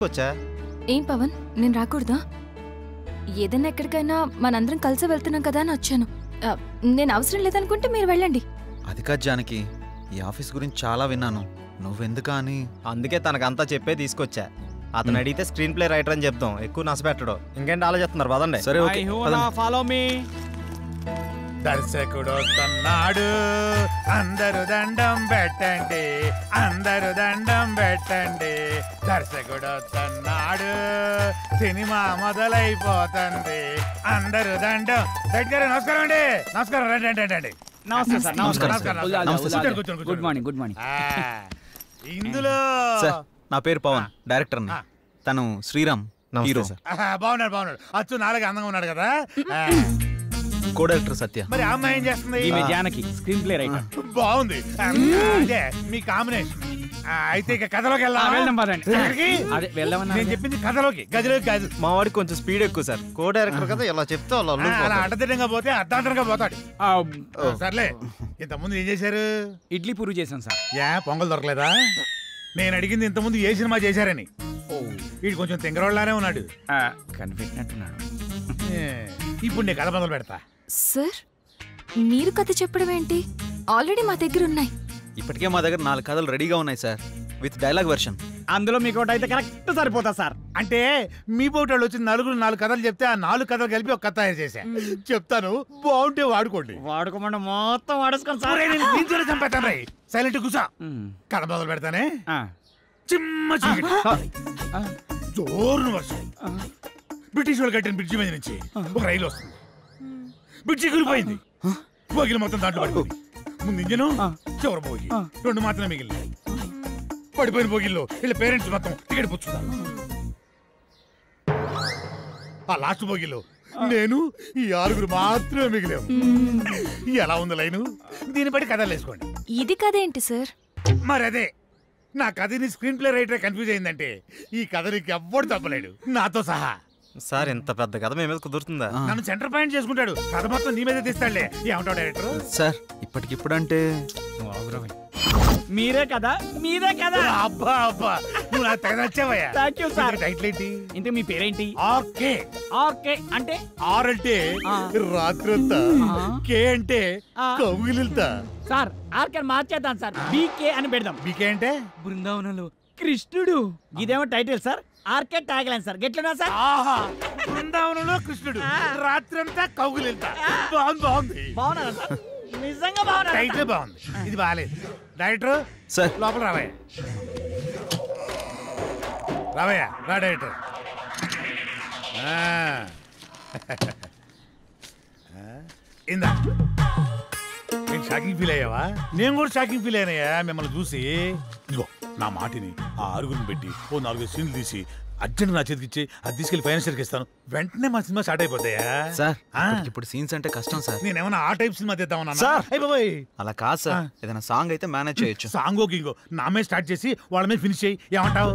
వచ్చా ఏం పవన్ నేను రాకూడదా? ఏదైనా ఎక్కడికైనా మనందరం కలిసి వెళ్తున్నాం కదా అని వచ్చాను. నేను అవసరం లేదనుకుంటే మీరు వెళ్ళండి. అది కాదు జానకి, ఈ ఆఫీస్ గురించి చాలా విన్నాను. నువ్వెందుకా అని. అందుకే తనకంతా చెప్పే తీసుకొచ్చా. అతను అడిగితే స్క్రీన్ ప్లే రైటర్ అని చెప్తాం, ఎక్కువ నష్టపెట్టడం. ఇంకేంటి ఆలోచిస్తున్నారు? పదండి. సరే ఓకే, ఫాలో మీ. దర్శకుడు వస్తున్నాడు, అందరూ దండం పెట్టండి, అందరూ దండం పెట్టండి. దర్శకుడు వస్తున్నాడు, సినిమా మొదలైపోతుంది, అందరూ దండం. దగ్గర నమస్కారం అండి. నమస్కారం, రండి రండి రండి. Good morning. Good morning. ఇందులో నా పేరు పవన్, డైరెక్టర్. తను శ్రీరామ్, హీరో. బాగున్నాడు బాగున్నాడు. అచ్చు నాలుగు అందంగా ఉన్నాడు కదా. కో డైరెక్టర్ సత్య. మరి ఆ అమ్మాయి ఏం చేస్తుంది? ఈమె జానకి, స్క్రీన్ ప్లే రైటర్. బాగుంది, అదే మీ కాంబినేషన్. అయితే ఇక కథలోకి వెళ్దాం. నేను చెప్పింది కథలోకి, గదిలోకి కాదు. మా వాడికి కొంచెం స్పీడ్ ఎక్కువ సార్. కో డైరెక్టర్ కదా, ఇలా చెప్తే అలా అడ్డదిడ్డంగా పోతే అర్ధాంతరంగా పోతాడు. సర్లే, ఇంతకుముందు ఏం చేశారు? ఇడ్లీ పూరి చేశాను సార్. పొంగల్ దొరకలేదా? నేను అడిగింది ఇంతకుముందు ఏ సినిమా చేశారని. వీడు కొంచెం తింగరోళ్ళలానే ఉన్నాడు. కనిపెట్టినట్టున్నాడు. ఇప్పుడు నేను కథ మొదలు పెడతా. సార్ మీరు కథ చెప్పడం ఏంటి? ఆల్రెడీ మా దగ్గర ఉన్నాయి. ఇప్పటికే మా దగ్గర 4 కథలు రెడీగా ఉన్నాయి సార్, విత్ డైలాగ్ వెర్షన్. అందులో మీకు ఒకటి అయితే కరెక్ట్ సరిపోతా సార్. అంటే మీ పోటీ వచ్చి 4 కథలు చెప్తే ఆ 4 కథలు కలిపి ఒక కథ తయారు చేశా. చెప్తాను, బాగుంటే వాడుకోండి. వాడుకోమంటే మొత్తం వాడేసుకోండి సార్. దీంతోనే చంపేస్తాను రై. సైలెంట్ కూసా. కథ మొదలు పెడతానే. చిమ్మ చీకటి, జోరున వర్షం. బ్రిటిష్ వాళ్ళు కట్టిన బ్రిడ్జి మీద నుంచి ఒక రైలు వస్తుంది. బ్రిడ్జి కూలిపోయింది, బోగిలు మొత్తం దాంట్లో పడిపోయింది. ముందు ఇంజను, చివరి బోగి, 2 మాత్రమే మిగిలినాయి. పడిపోయిన బోగిల్లో వీళ్ళ పేరెంట్స్ మొత్తం టికెట్ పుచ్చుతారు. ఆ లాస్ట్ బోగిలో నేను, ఈ 6 మాత్రమే మిగిలాము. ఎలా ఉంది లైను? దీన్ని బట్టి కథలు వేసుకోండి. ఇది కథ ఏంటి సార్? మరి అదే, నా కథని స్క్రీన్ ప్లే రైటర్ కన్ఫ్యూజ్ అయిందంటే ఈ కథ నీకు ఎవ్వడు తప్పలేడు, నాతో సహా. సార్ ఇంత పెద్ద కథ మీ మీద కుదురుతుందా? నన్ను సెంటర్ పాయింట్ చేసుకుంటాడు, కథ మొత్తం నీ మీదే తీస్తాడులే. ఏమంటావు డైరెక్టర్? సార్ ఇప్పటికిప్పుడు అంటే మీరే కదా, మీరే కదా. అబ్బా అబ్బా, నువ్వు నాకు తెగ నచ్చావయ్యా. Thank you sir. టైటిల్ ఏంటి? ఇంత మీ పేరేంటి? ఆర్కే. ఆర్కే అంటే? ఆర్ అంటే రాత్రంతా, కే అంటే కౌగిలిల్తా. సార్ ఆర్కే మార్చేద్దాం సార్, బీకే అని పెడదాం. బీకే అంటే బృందావనంలో కృష్ణుడు. ఇదేమో title sir, RK tag line sir. గెట్లున్నా సార్? ఆహా, బృందావనంలో కృష్ణుడు, రాత్రంతా కౌగిలిల్తా. బాగుంది బాగుంది. బాగున్నారా సార్? నిజంగా బాగున్నా. టైటిల్ బాగుంది, ఇది బాగాలేదు. డైరెక్టర్ సార్ లోపల రావయ్యా. రావయ్యా, రా డైరెక్టర్. ఇందా, నేను షాకింగ్ ఫీల్ అయ్యావా? నేను కూడా షాకింగ్ ఫీల్ అయినాయా మిమ్మల్ని చూసి. ఇదిగో నా మాటిని ఆ 6 పెట్టి 4 సీన్లు తీసి అర్జెంట్ నా చేతికి ఇచ్చి అది తీసుకెళ్లి ఫైనాన్షియర్కి ఇస్తాను. వెంటనే మా సినిమా స్టార్ట్ అయిపోతాయా? సార్ ఇప్పుడు సీన్స్ అంటే కష్టం సార్. నేనేమన్నా ఆ టైప్ సినిమా తీద్దామన్నా? అలా కాదు సార్, ఏదైనా సాంగ్ అయితే మేనేజ్ చేయొచ్చు. సాంగో గింగో నా మీద స్టార్ట్ చేసి వాళ్ళ మీద ఫినిష్ చేయి. ఏమంటావు?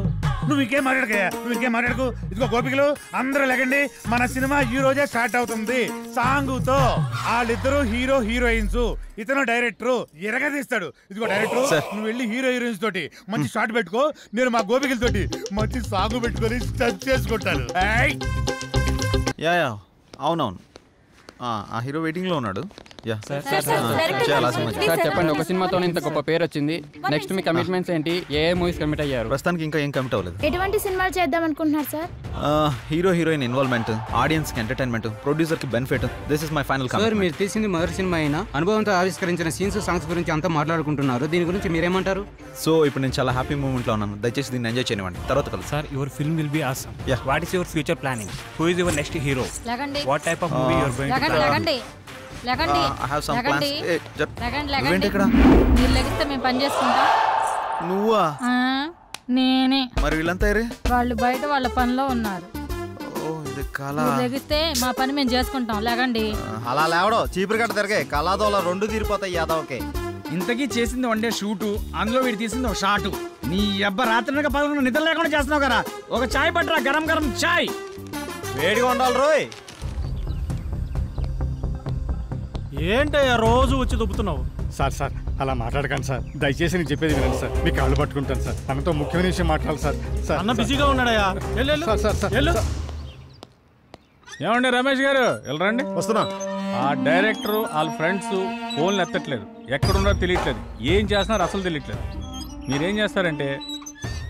నువ్వు ఇంకేం మాట్లాడకయ్యా, నువ్వు ఇంకేం మాట్లాడకు. ఇదిగో గోపికలు అందరూ లెగండి, మన సినిమా ఈ రోజే స్టార్ట్ అవుతుంది సాంగుతో. వాళ్ళిద్దరు హీరో హీరోయిన్స్, ఇతను డైరెక్టర్ ఎరగదీస్తాడు. ఇదిగో డైరెక్టర్, నువ్వు వెళ్ళి హీరో హీరోయిన్స్ తోటి మంచి షాట్ పెట్టుకో, నేను మా గోపికలతోటి మంచి సాంగ్ పెట్టుకొని స్టచ్ చేసుకుంటాను. యా యా, అవునవును. ఆ హీరో వెయిటింగ్ లో ఉన్నాడు. చెప్పండి, ఒక సినిమాతో ఇంత గొప్ప పేరు వచ్చింది. నెక్స్ట్ మీ కమిట్మెంట్స్ ఏంటి? ఏ మూవీస్ కమిట్ అయ్యారు? ప్రస్తుతానికి ఇంకా ఏం కమిట్ అవ్వలేదు. ఎటువంటి సినిమాలు చేద్దాం అనుకుంటున్నారు sir? Hero heroine involvement, audience కి ఎంటర్టైన్మెంట్, ప్రొడ్యూసర్ కి benefit. This is my final commitment. Sir మీరు తీసింది మొదటి సినిమా అయినా అనుభవంతో ఆవిష్కరించిన సీన్స్ సాంగ్స్ గురించి అంతా మాట్లాడుకుంటున్నారు. దీని గురించి మీరేమంటారు? సో ఇప్పుడు నేను చాలా హ్యాపీ మూమెంట్ లో ఉన్నాను. దయచేసి దీన్ని ఎంజాయ్ చేయనివ్వండి. తర్వాత కలుద్దాం. Sir your film will be awesome. What is your future planning? Who is your next hero? What type of movie you are going to plan? మీరు లెగిస్తే మేము పని చేసుకుంటాం. నువ్వా? నేనే. మరి వీళ్ళంతా వాళ్ళు బయట వాళ్ళ పనిలో ఉన్నారు. లెగిస్తే మా పని మేము చేసుకుంటాం. లేకండి. అలా లేవడో చీపురు గట్ట తిరిగే కళాదోళ 2 తీరిపోతాయి యాదవకే. ఇంతకీ చేసింది 1 డే షూటు, అందులో వీడు తీసింది ఒక షాటు. నీ అబ్బ రాత్రి 11 నిద్ర లేకుండా చేస్తున్నావు కదా. ఒక చాయ్ పట్టరా, గరం గరం చాయ్. వేడిగా ఉండాలి రోయ్. ఏంటయ్యా రోజు వచ్చి దుబ్బుతున్నావు? సార్ అలా మాట్లాడకండి సార్. దయచేసి నేను చెప్పేది వినండి సార్. మీ కాళ్ళు పట్టుకుంటాను సార్. అన్నతో ముఖ్యమైన విషయం మాట్లాడాలి సార్. సార్ అన్న బిజీగా ఉన్నాడయ్యా. ఏమండి రమేష్ గారు వెళ్ళరండి. వస్తున్నా. ఆ డైరెక్టర్ వాళ్ళ ఫ్రెండ్స్ ఫోన్లు ఎత్తట్లేదు, ఎక్కడున్నారో తెలియట్లేదు, ఏం చేస్తున్నారు అసలు తెలియట్లేదు. మీరేం చేస్తారంటే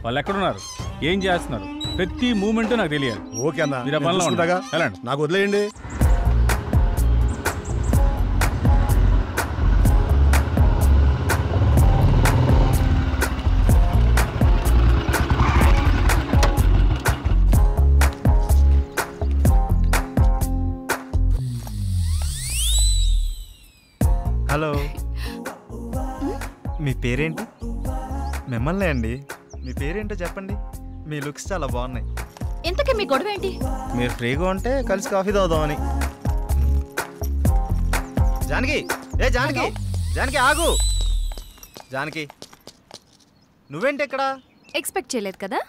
వాళ్ళు ఎక్కడున్నారు, ఏం చేస్తున్నారు, ప్రతి మూమెంట్ నాకు తెలియాలి. ఓకే అన్న, మీరు పనిలో ఉండగా వెళ్ళండి. నాకు వదిలేయండి. హలో, మీ పేరేంటి? మిమ్మల్ని అండి. మీ పేరేంటో చెప్పండి. మీ లుక్స్ చాలా బాగున్నాయి. ఇంతకీ మీ గొడవ ఏంటి? మీరు ఫ్రీగా ఉంటే కలిసి కాఫీ తాగుదామని. జానకి, ఏ జానకి, జానకి ఆగు. జానకి, నువ్వేంటి ఇక్కడ? ఎక్స్పెక్ట్ చేయలేదు కదా.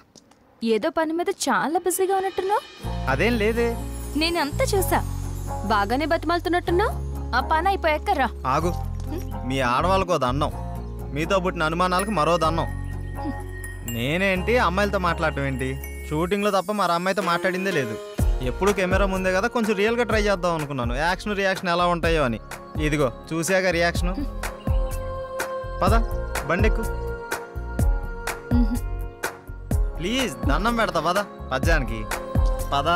ఏదో పని మీద చాలా బిజీగా ఉన్నట్టున్నావు. అదేం లేదే. నేను అంతా చూసా. బాగానే బతిమాలుతున్నట్టున్నావు. ఆ పని అయిపోయాక రా. ఆగు. మీ ఆడవాళ్ళకు దన్నం, మీతో పుట్టిన అనుమానాలకు మరో దన్నం. నేనేంటి అమ్మాయిలతో మాట్లాడటం ఏంటి? షూటింగ్లో తప్ప మరి అమ్మాయితో మాట్లాడిందే లేదు. ఎప్పుడు కెమెరా ముందే కదా, కొంచెం రియల్గా ట్రై చేద్దాం అనుకున్నాను. యాక్షన్ రియాక్షన్ ఎలా ఉంటాయో అని. ఇదిగో చూసాక రియాక్షను. పద బండెక్కు ప్లీజ్, దండం పెడతా. పద పద్యానికి పద.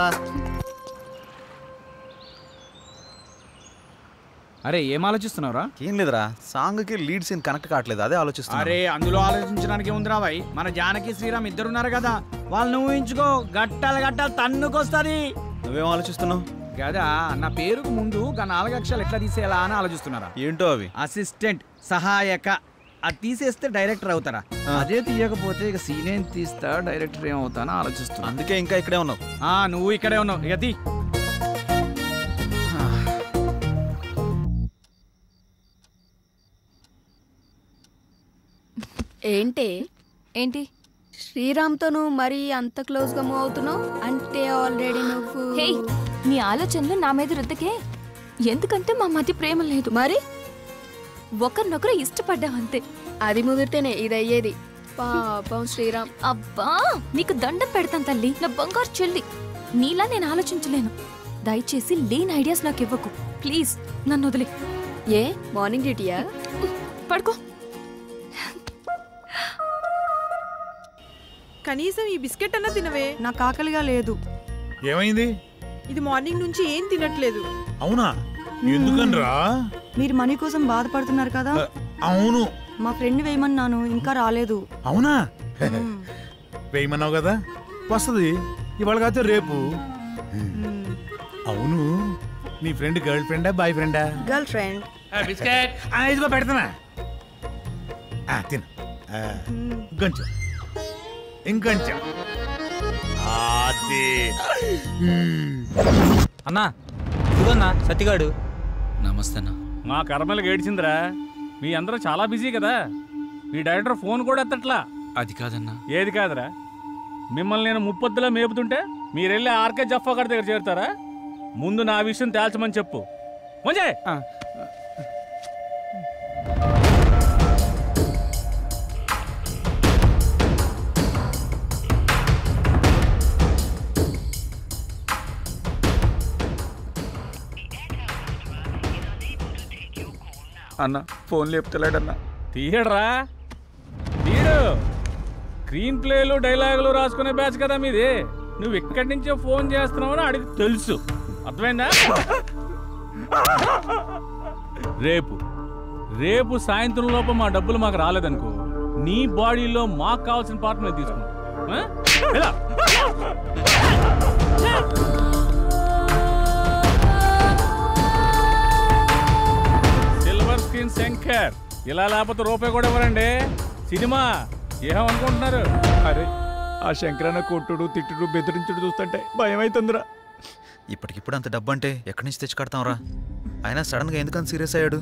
అరే ఏం ఆలోచిస్తున్నావురా? ఏం లేదురా, సాంగ్కి లీడ్ సీన్ కనెక్ట్ కావట్లేదు, అదే ఆలోచిస్తున్నా. అరే అందులో ఆలోచించడానికి ఏముందిరా భాయ్, మన జానకి శ్రీరామ్ ఇద్దరున్నారు కదా, వాళ్ళని ఊహించుకో. గట్టాలు గట్టాలు తన్నుకొస్తుంది. నువ్వేం ఆలోచిస్తున్నావు? కదా నా పేరుకు ముందు 4 అక్షరాలు ఎట్లా తీసేయాలా అని ఆలోచిస్తున్నారా? ఏంటో అవి? అసిస్టెంట్, సహాయక. అది తీసేస్తే డైరెక్టర్ అవుతారా? అదే తీయకపోతే ఇక సీన్ ఏం తీస్తా, డైరెక్టర్ ఏమవుతానో ఆలోచిస్తున్నా. అందుకే ఇంకా ఇక్కడే ఉన్నావు. నువ్వు ఇక్కడే ఉన్నావు. ఇక తీ. ఏంటి శ్రీరామ్తో నువ్వు మరీ అంత క్లోజ్గా మూవ్ అవుతున్నావు అంటే ఆల్రెడీ నువ్వు. హే, నీ ఆలోచనలు నా మీద రుద్దకే. ఎందుకంటే మా మధ్య ప్రేమ లేదు. మరి ఒకరినొకరు ఇష్టపడ్డావంతే. అది ముదిరితేనే ఇది అయ్యేది. పాపం శ్రీరామ్. అబ్బా, నీకు దండం పెడతాను తల్లి, నా బంగారు చెల్లి. నీలా నేను ఆలోచించలేను. దయచేసి లేని ఐడియాస్ నాకు ఇవ్వకు ప్లీజ్. నన్ను వదిలే. ఏ మార్నింగ్ డ్యూటీయా? పడుకో. కనీసం ఈ బిస్కెట్ అన్నా తినవే. నాకు ఆకలిగా లేదు. ఏమైంది? ఇది మార్నింగ్ నుంచి ఏం తినట్లేదు. అవునా? ఎందుకనరా? మీరు మనీ కోసం బాధపడుతున్నారు కదా. అవును. మా ఫ్రెండ్ వేయమన్నాను, ఇంకా రాలేదు. అవునా? వేయమన్నావు కదా, వస్తుంది ఇవాళ కాదు రేపు. అవును, నీ ఫ్రెండ్ గర్ల్ ఫ్రెండా బాయ్ ఫ్రెండా? Girl friend. ఇదిగో పెడతానా, తిను. ఇంకొంచెం ఇంకొంచెం. అన్నా ఇదిగోన్నా సత్తిగాడు. నమస్తే అన్న. మా కర్మలకు ఏడ్చిందిరా. మీ అందరూ చాలా బిజీ కదా, మీ డైరెక్టర్ ఫోన్ కూడా ఎత్తట్లా. అది కాదన్నా. ఏది కాదురా? మిమ్మల్ని నేను ముప్పొద్దులా మేపుతుంటే మీరెళ్ళి ఆర్కే జఫా గారి దగ్గర చేరుతారా? ముందు నా విషయం తేల్చమని చెప్పు. మంజే అన్న ఫోన్ లేపుతలేడన్నా. తీయడరా, తీయడు. స్క్రీన్ ప్లేలు డైలాగులు రాసుకునే బ్యాచ్ కదా మీది. నువ్వు ఎక్కడి నుంచో ఫోన్ చేస్తున్నావని అడిగి తెలుసు. అర్థమైందా? రేపు సాయంత్రం లోపు మా డబ్బులు మాకు రాలేదనుకో, నీ బాడీలో మాకు కావాల్సిన పార్ట్ మేము తీసుకుంటాం. Silver screen Shankar. ఇలా లేకపోతే రూపాయి కూడా ఇవ్వరండి. సినిమా ఏమనుకుంటున్నారు? అరే ఆ శంకరన్న కొట్టుడు తిట్టుడు బెదిరించుడు చూస్తుంటే భయం అవుతుందిరా. ఇప్పటికిప్పుడు అంత డబ్బు అంటే ఎక్కడి నుంచి తెచ్చి కడతాంరా? ఆయన సడన్గా ఎందుకని సీరియస్ అయ్యాడు?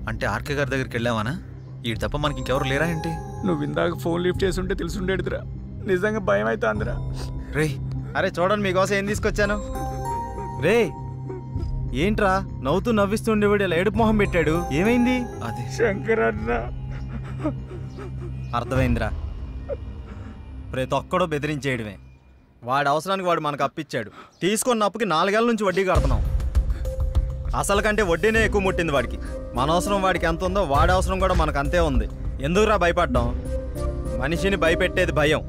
అంటే ఆర్కే గారి దగ్గరికి వెళ్ళావానా? ఈ తప్ప మనకి ఇంకెవరు లేరా ఏంటి? నువ్వు ఇందాక ఫోన్ లిఫ్ట్ చేసి ఉంటే తెలుసుండేదిరా. నిజంగా భయం అవుతుందిరా. రే, అరే చూడండి మీకోసం ఏం తీసుకొచ్చాను. రే ఏంట్రా నవ్వుతూ నవ్విస్తుండేవాడు ఇలా ఏడుపు మొహం పెట్టాడు? ఏమైంది? అది శంకరన్న. అర్థమైందిరా, ప్రతి ఒక్కడో బెదిరించేయడమే. వాడి అవసరానికి వాడు మనకు అప్పిచ్చాడు. తీసుకున్న అప్పుకి 4 ఏళ్ళ నుంచి వడ్డీ కడుతున్నాం. అసలు కంటే వడ్డీనే ఎక్కువ ముట్టింది వాడికి. మన అవసరం వాడికి ఎంత ఉందో వాడి అవసరం కూడా మనకు అంతే ఉంది. ఎందుకురా భయపడ్డాం? మనిషిని భయపెట్టేది భయం.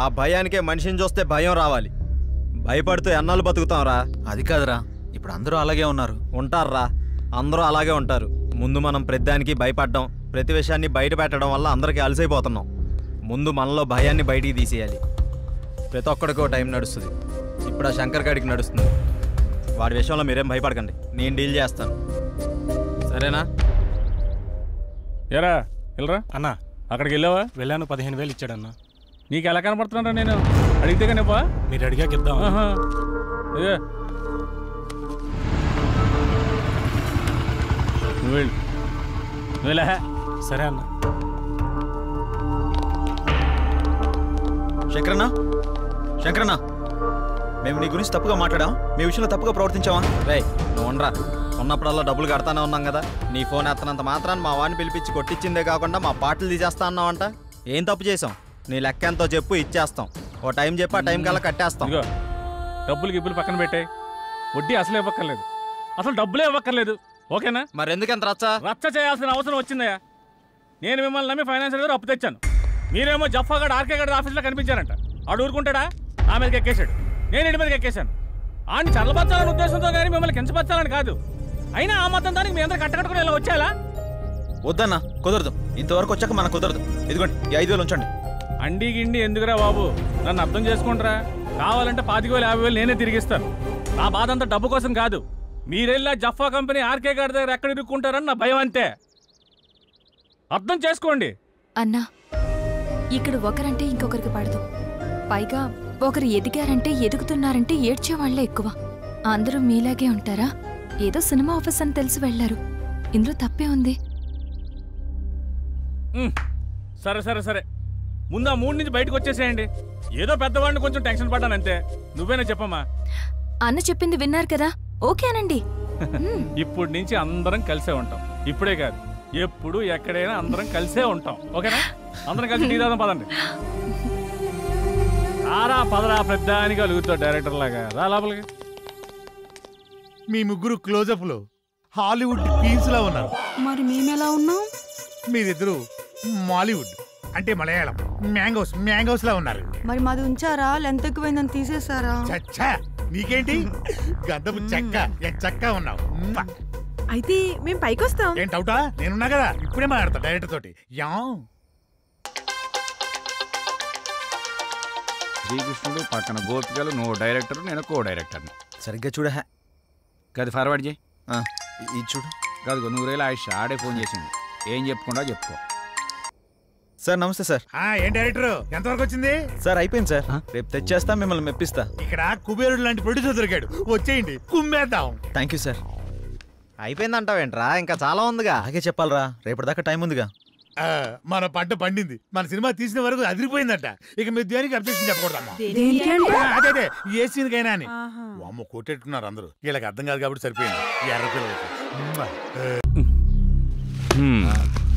ఆ భయానికే మనిషిని చూస్తే భయం రావాలి. భయపడుతూ ఎన్నాళ్ళు బతుకుతాంరా? అది కాదురా, ఇప్పుడు అందరూ అలాగే ఉన్నారు. ఉంటారా, అందరూ అలాగే ఉంటారు. ముందు మనం ప్రతిదానికి భయపడ్డాం, ప్రతి విషయాన్ని బయట పెట్టడం వల్ల అందరికీ అలసైపోతున్నాం. ముందు మనలో భయాన్ని బయటికి తీసేయాలి. ప్రతి ఒక్కడికో టైం నడుస్తుంది. ఇప్పుడు ఆ శంకర్ గాడికి నడుస్తుంది. వాడి విషయంలో మీరేం భయపడకండి, నేను డీల్ చేస్తాను. సరేనా? ఏరా వెళ్ళరా అన్నా. అక్కడికి వెళ్ళావా? వెళ్ళాను, 15,000 ఇచ్చాడన్నా. నీకు ఎలా కనపడుతున్నారా? నేను అడిగితే కనిపా. మీరు అడిగాక ఇద్దాం. నువ్వు వెళ్ళా. సరే అన్న. శంకరన్న, శంకరన్న, మేము నీ గురించి తప్పుగా మాట్లాడాం, మీ విషయంలో తప్పుగా ప్రవర్తించావా? రే నువ్వు ఉండరా, ఉన్నప్పుడల్లా డబ్బులు కడతానే ఉన్నాం కదా. నీ ఫోన్ ఎత్తనంత మాత్రాన్ని మా వాడిని పిలిపించి కొట్టించిందే కాకుండా మా పాటలు తీసేస్తా అన్నావంట. ఏం తప్పు చేసాం? నీ లెక్క ఎంతో చెప్పు, ఇచ్చేస్తాం. ఓ టైం చెప్పి ఆ టైం కల్లా కట్టేస్తాం. డబ్బులు గిబ్బులు పక్కన పెట్టాయి, వడ్డీ అసలు ఇవ్వక్కర్లేదు, అసలు డబ్బులే ఇవ్వక్కర్లేదు. ఓకేనా? మరి ఎందుకంత రచ్చ చేయాల్సిన అవసరం వచ్చిందయ్యా. నేను మిమ్మల్ని నమ్మి ఫైనాన్షియల్ గారు అప్పు తెచ్చాను. మీరేమో జఫాగడ్ ఆర్కే గడ్ ఆఫీస్లో కనిపించారంట. ఆడు ఊరుకుంటాడా? నా మీదకి ఎక్కేశాడు, నేను ఇంటి మీదకి ఎక్కేశాను. ఆయన చల్లబచ్చాలని ఉద్దేశంతో కానీ మిమ్మల్ని కించపరచాలని కాదు. అయినా ఆ మొత్తం దానికి మీ అందరూ కట్టకట్టుకుని ఇలా వచ్చేలా? వద్దన్నా, కుదరదు. ఇంతవరకు వచ్చాక మనకు కుదరదు. ఇదిగోండి, ఈ 5,000 ఉంచండి. అండి గిండి ఎందుకురా బాబు, నన్ను అర్థం చేసుకుంటారా? కావాలంటే 25,000 50,000 నేనే తిరిగిస్తాను. నా బాధ అంతా డబ్బు కోసం కాదు. మీరెళ్ళా జఫా కంపెనీ ఆర్కే గారి దగ్గర ఎక్కడ ఇరుక్కుంటారని నా భయం అంతే. అర్థం చేసుకోండి. అన్నా, ఇక్కడ ఒకరంటే ఇంకొకరికి పడదు. పైగా ఒకరు ఎదిగారంటే ఎదుగుతున్నారంటే ఏడ్చేవాళ్లే ఎక్కువ. అందరూ మీలాగే ఉంటారా? ఏదో సినిమా ఆఫీస్ అని తెలిసి వెళ్లారు. ఇందులో తప్పే ఉంది. సరే సరే సరే, ముందు ఆ 3 నుంచి బయటకు వచ్చేసేయండి. ఏదో పెద్దవాడిని కొంచెం టెన్షన్ పడ్డానంతే. నువ్వేనా చెప్పమ్మా? అన్న చెప్పింది విన్నారు కదా, ఓకేనండి. ఇప్పటి నుంచి అందరం కలిసే ఉంటాం. ఇప్పుడే కాదు, ఎప్పుడు ఎక్కడైనా అందరం కలిసే ఉంటాం. ఓకేనా? అందరం కలిసి టీ తాగుదాం, పదండి. ఆరా పదరా, పెద్దానికి అలుగుతావు డైరెక్టర్ లాగా. రా లోపలికి. మీ ముగ్గురు క్లోజప్ లో హాలీవుడ్ క్వీన్స్ లా ఉన్నారు. మరి మేమెలా ఉన్నాం? మీరిద్దరు మాలీవుడ్ అంటే మలయాళం మ్యాంగోస్ లా ఉన్నారు. మరి మాది ఉంచారా? లెంత్ ఎక్కువైందని తీసేసారా? చచ్చా, నీకేంటి గంధపు చెక్క చక్క ఉన్నావు. అయితే మేము పైకి వస్తాం. ఏం డౌటా? నేనున్నా కదా, ఇప్పుడే మాట్లాడతా డైరెక్టర్ తోటి. శ్రీకృష్ణుడు పక్కన గోపికలు, నువ్వు డైరెక్టర్, నేను కో డైరెక్టర్ని. సరిగ్గా చూడ. గది ఫార్వర్డ్ చేయి. ఇది చూడు. కాదు, 100,000 ఆయుష్ ఆడే ఫోన్ చేసింది. ఏం చెప్పుకుండా చెప్పుకో. సార్ నమస్తే సార్. ఏం డైరెక్టర్, ఎంతవరకు వచ్చింది? సార్ అయిపోయింది సార్, రేపు తెచ్చేస్తా, మిమ్మల్ని మెప్పిస్తా. ఇక్కడ కుబేరుడు లాంటి ప్రొడ్యూసర్ దొరికాడు, వచ్చేయండి కుమ్మేద్దాం. Thank you sir. అయిపోయిందంటావేంట్రా? ఇంకా చాలా ఉందిగా. అలాగే చెప్పాలరా, రేపటిదాకా టైం ఉందిగా. మన పంట పండింది, మన సినిమా తీసిన వరకు అదిరిపోయిందట. ఇక మీరు దేనికి అబ్జెక్షన్ చెప్పకూడదమ్మా. అదే ఏ సీన్కైనా అని. అమ్మ కొట్టేట్టున్నారు అందరూ. వీళ్ళకి అర్థం కాదు కాబట్టి సరిపోయింది. ఎర్ర పిల్లలకి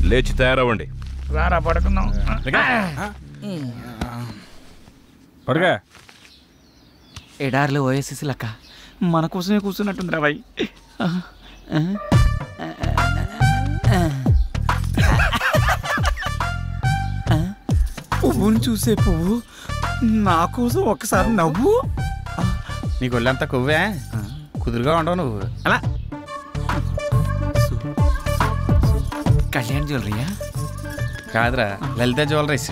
లేచి తయారవ్వండి. రారా పడుకుందాం. పడుగా. ఎడార్లో ఓఎస్ఎస్ లక్క మన కోసమే కూర్చున్నట్టుంది రా బాయ్. పువ్వుని చూసే పువ్వు నా కోసం ఒక్కసారి నవ్వు. నీకు ఒళ్ళంతా కొవ్వే, కుదురుగా ఉండవు నువ్వు. అలా కళ్యాణ్ జ్యువెలరీయా? కాదురా, లలిత జ్యువెలరీస్.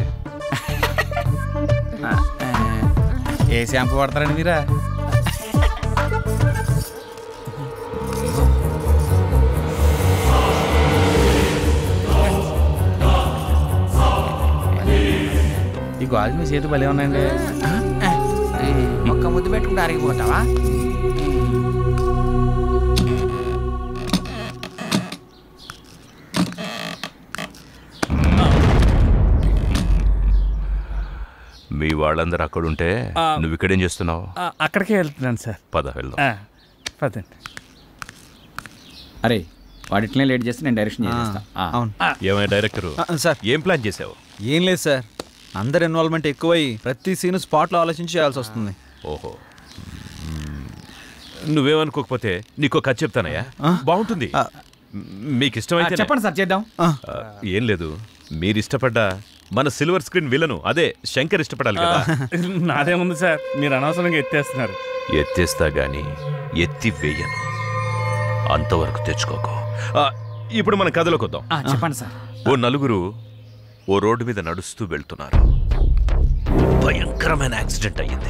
ఏ షాంపూ వాడతారండి మీరా? ఈ గాజు మీ చేతి భలే ఉన్నాయండి. ఒక్క ముద్దు పెట్టుకుంటే అరిగిపోతావా? మీ వాళ్ళందరూ అక్కడుంటే నువ్వు ఇక్కడేం చేస్తున్నావు? అక్కడికే వెళ్తున్నాను సార్. పద వెళ్దాం. పదండి. అరే వాడిట్లనే లేట్ చేస్తే నేను డైరెక్షన్ చేస్తా. అవును ఏమైనా డైరెక్టరు సార్ ఏం ప్లాన్ చేసావు? ఏం లేదు సార్, అందరు ఇన్వాల్వ్మెంట్ ఎక్కువై ప్రతి సీన్ స్పాట్లో ఆలోచించి చేయాల్సి వస్తుంది. ఓహో, నువ్వేమనుకోకపోతే నీకు కథ చెప్తానయ్యా, బాగుంటుంది. మీకు ఇష్టమైతే చెప్పండి సార్, చేద్దాం. ఏం లేదు, మీరు ఇష్టపడ్డ మన సిల్వర్ స్క్రీన్ విలను అదే శంకర్ ఇష్టపడాలి కదా. నాదేముంది సార్, మీరు అనవసరంగా ఎత్తేస్తున్నారు. ఎత్తేస్తా గాని ఎత్తి వేయను, అంతవరకు తెచ్చుకోకు. ఇప్పుడు మన కథలోకి వద్దాం. చెప్పండి సార్. ఓ నలుగురు ఓ రోడ్డు మీద నడుస్తూ వెళ్తున్నారు. భయంకరమైన యాక్సిడెంట్ అయ్యింది.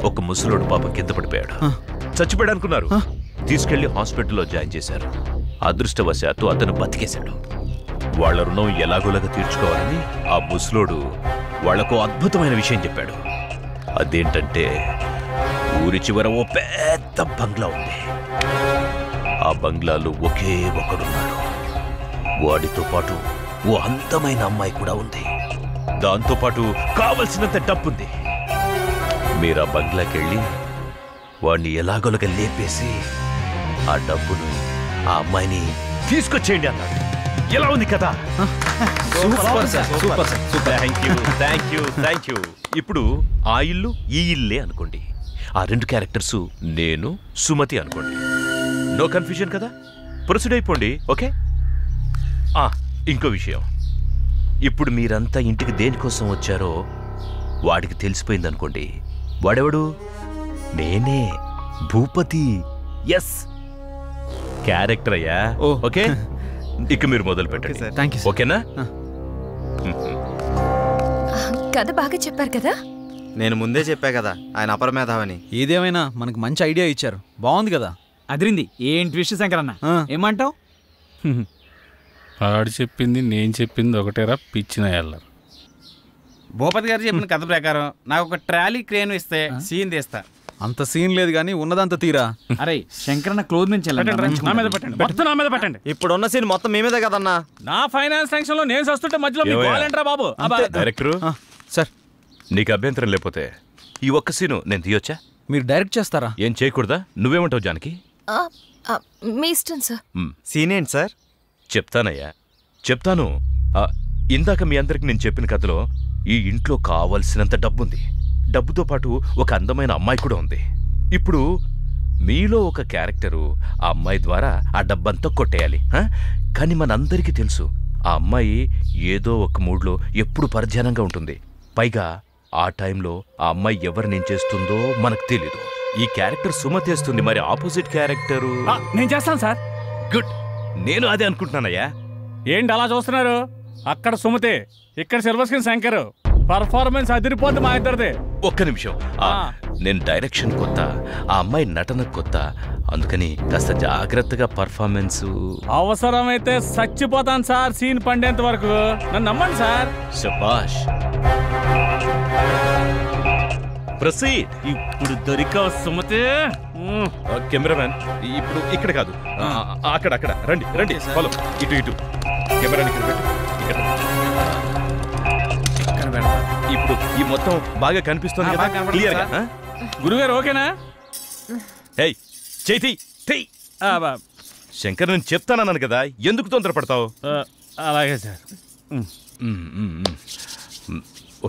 ఒక ముసలోడు పాపం కింద పడిపోయాడు. చచ్చిపోయాడు అనుకున్నారు. తీసుకెళ్లి హాస్పిటల్లో జాయిన్ చేశారు. అదృష్టవశాత్తు అతను బతికేశాడు. వాళ్ల రుణం ఎలాగోలాగా తీర్చుకోవాలని ఆ ముసలోడు వాళ్లకు అద్భుతమైన విషయం చెప్పాడు. అదేంటంటే ఊరి చివర ఓ పెద్ద బంగ్లా ఉంది. ఆ బంగ్లాలో ఒకే ఒకడున్నాడు. వాడితో పాటు ఓ అందమైన అమ్మాయి కూడా ఉంది. దాంతోపాటు కావలసినంత డబ్బుంది. మీరు ఆ బంగ్లాకెళ్ళి వాడిని ఎలాగోలాగా లేపేసి ఆ డబ్బును ఆ అమ్మాయిని తీసుకొచ్చేయండి అన్నాడు. ఎలా ఉంది కదా? Thank you. ఇప్పుడు ఆ ఇల్లు ఈ ఇల్లే అనుకోండి. ఆ రెండు క్యారెక్టర్స్ నేను సుమతి అనుకోండి. నో కన్ఫ్యూజన్ కదా? ప్రొసీడ్ అయిపోండి. ఓకే. ఇంకో విషయం, ఇప్పుడు మీరంతా ఇంటికి దేనికోసం వచ్చారో వాడికి తెలిసిపోయింది అనుకోండి. వాడెవడు? నేనే, భూపతి. ఎస్, క్యారెక్టర్ అయ్యా. ఓకే, ఇక మీరు మొదలు పెట్టండి. ఓకేనా? కథ బాగా చెప్పారు కదా. నేను ముందే చెప్పా కదా ఆయన అపరమేధావని. ఏదేమైనా మనకు మంచి ఐడియా ఇచ్చారు, బాగుంది కదా. అదిరింది. ఏంటి విషయం శంకర్ అన్న, ఏమంటావు? ఆడు చెప్పింది నేను చెప్పింది ఒకటేరా పిచ్చిన ఎల్లరు. భూపతి గారు చెప్పిన కథ ప్రకారం నాకు ఒక ట్రాలీ క్రేన్ ఇస్తే సీన్ తీస్తా. అంత సీన్ లేదు కానీ ఉన్నదంత తీరా. అరే శంకరన్న క్లోజ్ నుంచి నా మీద పెట్టండి. ఇప్పుడున్న సీన్ మొత్తం మీ మీదే కదన్నా. నా ఫైనాన్స్ టెన్షన్ లో నేను వస్తుంటే మధ్యలో మీకు కావాలంటారా బాబు? డైరెక్టరు సార్, నీకు అభ్యంతరం లేకపోతే ఈ ఒక్క సీను నేను తీయొచ్చా? మీరు డైరెక్ట్ చేస్తారా? ఏం చేయకూడదా? నువ్వేమంటావు జానకి? మీ ఇష్టం సార్. సీన్ ఏంటి సార్? చెప్తానయ్యా, చెప్తాను. ఇందాక మీ అందరికి నేను చెప్పిన కథలో ఈ ఇంట్లో కావలసినంత డబ్బుంది. డబ్బుతో పాటు ఒక అందమైన అమ్మాయి కూడా ఉంది. ఇప్పుడు మీలో ఒక క్యారెక్టరు ఆ అమ్మాయి ద్వారా ఆ డబ్బంతా కొట్టేయాలి. కానీ మనందరికీ తెలుసు ఆ అమ్మాయి ఏదో ఒక మూడ్లో ఎప్పుడు పరధ్యానంగా ఉంటుంది. పైగా ఆ టైంలో ఆ అమ్మాయి ఎవరినేం చేస్తుందో మనకు తెలీదు. ఈ క్యారెక్టర్ సుమతి చేస్తుంది, మరి ఆపోజిట్ క్యారెక్టరు నేను చేస్తాను సార్. గుడ్, నేను అదే అనుకుంటున్నానయ్యా. ఏంటి అలా చూస్తున్నారు? అక్కడ సుమతి, ఇక్కడ సిల్వర్ స్క్రీన్ శంకర్. పర్ఫార్మెన్స్ అదిరిపోద్ది మా ఇద్దరిది. ఒక్క నిమిషం, నేను డైరెక్షన్ కొత్త, ఆ అమ్మాయి నటన కొత్త, అందుకని కాస్త జాగ్రత్తగా పర్ఫార్మెన్స్. అవసరమైతే చచ్చిపోతాను సార్ సీన్ పండేంత వరకు. నన్ను నమ్మండి సార్. శభాష్. ప్రొసీడ్. ఇప్పుడు దొరికావు సుమతి. కెమెరామ్యాన్, ఇప్పుడు ఇక్కడ కాదు, అక్కడ అక్కడ రండి రండి, ఫాలో. ఇటు ఇటు కెమెరాని ఇక్కడ పెట్టు. ఇప్పుడు ఈ మొత్తం బాగా కనిపిస్తుంది కదా, క్లియర్ గా? గురుగారు ఓకేనా? హే చైతి, శంకర్ నేను చెప్తానన్నాను కదా, ఎందుకు తొందరపడతావు? అలాగే సార్.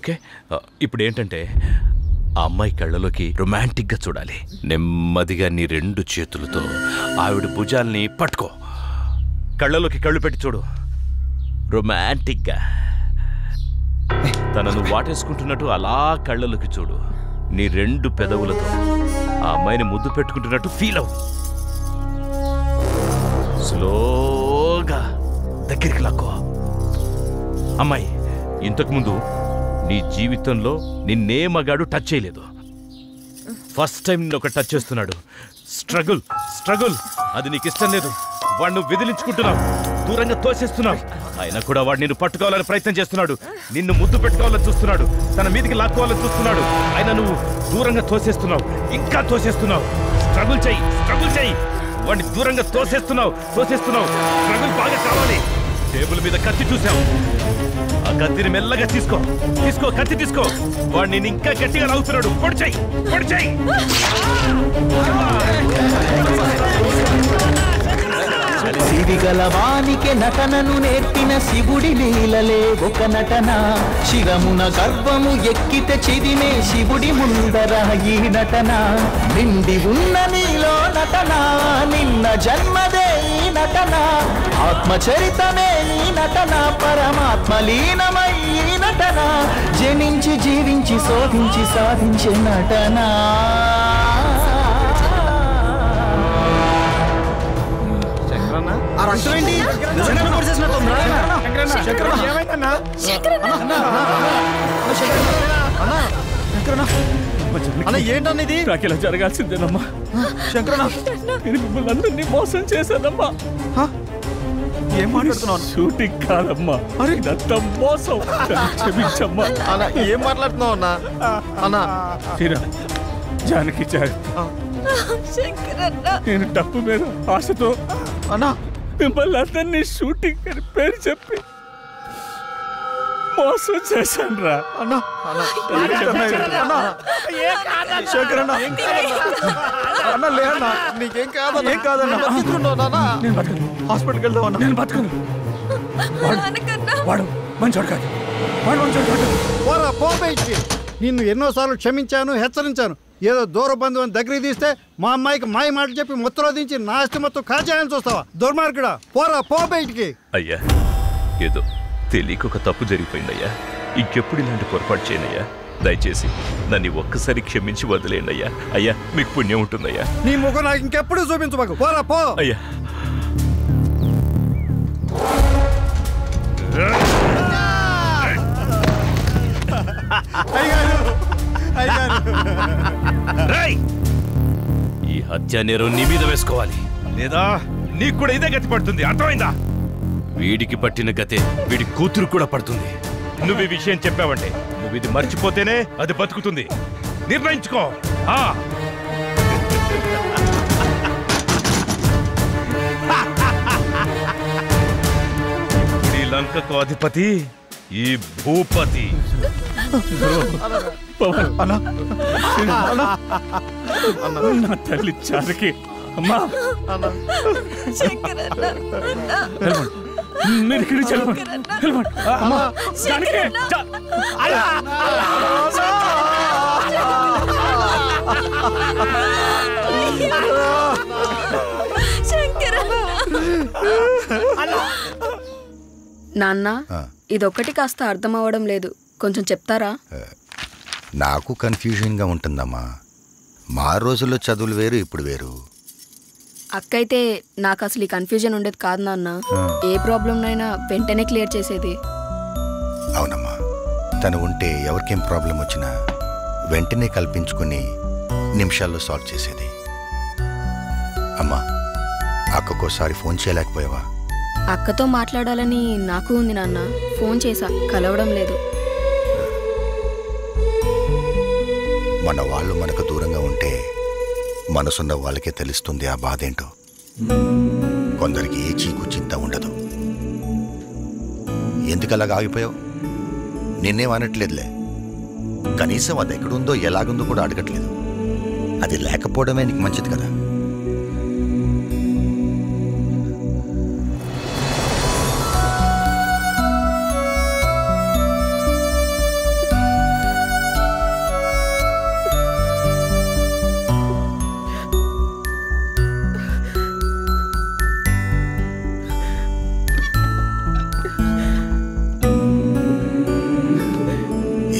ఓకే, ఇప్పుడు ఏంటంటే ఆ అమ్మాయి కళ్ళలోకి రొమాంటిక్ గా చూడాలి. నెమ్మదిగా నీ రెండు చేతులతో ఆవిడ భుజాల్ని పట్టుకో, కళ్ళలోకి కళ్ళు పెట్టి చూడు, రొమాంటిక్ గా. తనను వాటేసుకుంటున్నట్టు అలా కళ్ళలోకి చూడు. నీ రెండు పెదవులతో ఆ అమ్మాయిని ముద్దు పెట్టుకుంటున్నట్టు ఫీల్ అవు. స్లోగా దగ్గరికి లాక్కో. అమ్మాయి, ఇంతకుముందు నీ జీవితంలో నిన్నే మగాడు టచ్ చేయలేదు. ఫస్ట్ టైం నిన్ను ఒక టచ్ చేస్తున్నాడు. స్ట్రగుల్ స్ట్రగుల్, అది నీకు ఇష్టం లేదు. వాడిని విదిలించుకుంటున్నావు, దూరంగా తోసేస్తున్నావు. అయినా కూడా వాడు నిన్ను పట్టుకోవాలని ప్రయత్నం చేస్తున్నాడు, నిన్ను ముద్దు పెట్టుకోవాలని చూస్తున్నాడు, తన మీదికి లాక్కోవాలని చూస్తున్నాడు. అయినా నువ్వు దూరంగా తోసేస్తున్నావు, ఇంకా తోసేస్తున్నావు. స్ట్రగుల్ చెయ్యి, స్ట్రగుల్ చెయ్యి. వాడిని దూరంగా తోసేస్తున్నావు, తోసేస్తున్నావు. స్ట్రగుల్ బాగా కావాలి. టేబుల్ మీద కత్తి చూసావు, ఆ కత్తిని మెల్లగా తీసుకో, తీసుకో, కత్తి తీసుకో. వాడిని ఇంకా గట్టిగా లాగుతున్నాడు. పొడి చెయ్యి, పొడి చెయ్యి. తెలివిగలవానికి నటనను నేర్పిన శివుడి లీలలే ఒక నటన. శిరమున గర్వము ఎక్కితే చిదిమే శివుడి ముందర ఈ నటన. నిండి ఉన్న నీలో నటన, నిన్న జన్మదే ఈ నటన. ఆత్మచరితమే ఈ నటన, పరమాత్మ లీనమై ఈ నటన. జనించి జీవించి శోధించి సాధించే నటన. ఏంటన్నా ఇది? నాకు ఇలా జరగాల్సిందేనమ్మా శంకరన్న. నేను మిమ్మల్ని అందరినీ మోసం చేశానమ్మా. ఏం మాట్లాడుతున్నావు? షూటింగ్ కాదమ్మా, ఇదంతా మోసం. క్షమించమ్మా. అన్న ఏం మాట్లాడుతున్నావు అన్నా? అన్నా జానకి నేను డబ్బు మీద ఆశతో అన్నా మిమ్మల్ని అందరినీ షూటింగ్ అని పేరు చెప్పి మోసం చేశాను రా. శంకరన్న లేదన్నా, నీకేం కాదన్నా. ఏం కాదన్నా, హాస్పిటల్కి వెళ్దాం అన్నా. నేను బతుకును. వాడు మంచోడు కాదు, వాడు మంచోడు కాదు. పోరా పో బయటికి. నిన్ను ఎన్నోసార్లు క్షమించాను, హెచ్చరించాను. ఏదో దూర బంధువుని దగ్గరికి తీస్తే మా అమ్మాయికి మాయ మాటలు చెప్పి మొత్తంలో దించి నా ఆస్తి మొత్తం కాజేయాలని చూస్తావా? దుర్మార్గుడా, పోరా పో బయటికి. అయ్యా ఏదో తెలియక ఒక తప్పు జరిగిపోయిందయ్యా. ఇంకెప్పుడు ఇలాంటి పొరపాటు చేయనయ్యా. దయచేసి నన్ను ఒక్కసారి క్షమించి వదిలేయండి అయ్యా. అయ్యా మీకు పుణ్యం ఉంటుందయ్యా. నీ ముఖం నాకు ఇంకెప్పుడు చూపించబాకు. పోరా పో. అయ్యా ఈ హత్య నేరం నీ మీద వేసుకోవాలి, లేదా నీకు కూడా ఇదే గతి పడుతుంది. అర్థమైందా? వీడికి పట్టిన గతే వీడి కూతురు కూడా పడుతుంది. నువ్వు ఈ విషయం చెప్పావంటే, నువ్వు ఇది మర్చిపోతేనే అది బతుకుతుంది. నిర్ణయించుకో. ఈ లంకకు అధిపతి ఈ భూపతి. నా తల్లి చారకి అమ్మా, మీరు ఇక్కడి నుంచి నాన్న, ఇదొక్కటి కాస్త అర్థం అవ్వడం లేదు, కొంచెం చెప్తారా? నాకు కన్ఫ్యూజన్గా ఉంటుందమ్మా. మా రోజుల్లో చదువులు వేరు, ఇప్పుడు వేరు. అక్కయితే నాకు అసలు ఈ కన్ఫ్యూజన్ ఉండేది కాదు నాన్న. ఏ ప్రాబ్లంనైనా వెంటనే క్లియర్ చేసేది. అవునమ్మా, తను ఉంటే ఎవరికేం ప్రాబ్లం వచ్చినా వెంటనే కల్పించుకుని నిమిషాల్లో సాల్వ్ చేసేది. అమ్మా, అక్కకోసారి ఫోన్ చేయలేకపోయావా? అక్కతో మాట్లాడాలని నాకు ఉంది నాన్న. ఫోన్ చేశా, కలవడం లేదు. మన వాళ్ళు మనకు దూరంగా ఉంటే మనసున్న వాళ్ళకే తెలుస్తుంది ఆ బాధ ఏంటో. కొందరికి ఏ చీకు చింత ఉండదు. ఎందుకలాగా ఆగిపోయావు? నిన్నేం అనట్లేదులే. కనీసం అది ఎక్కడుందో ఎలాగుందో కూడా అడగట్లేదు. అది లేకపోవడమే నీకు మంచిది కదా.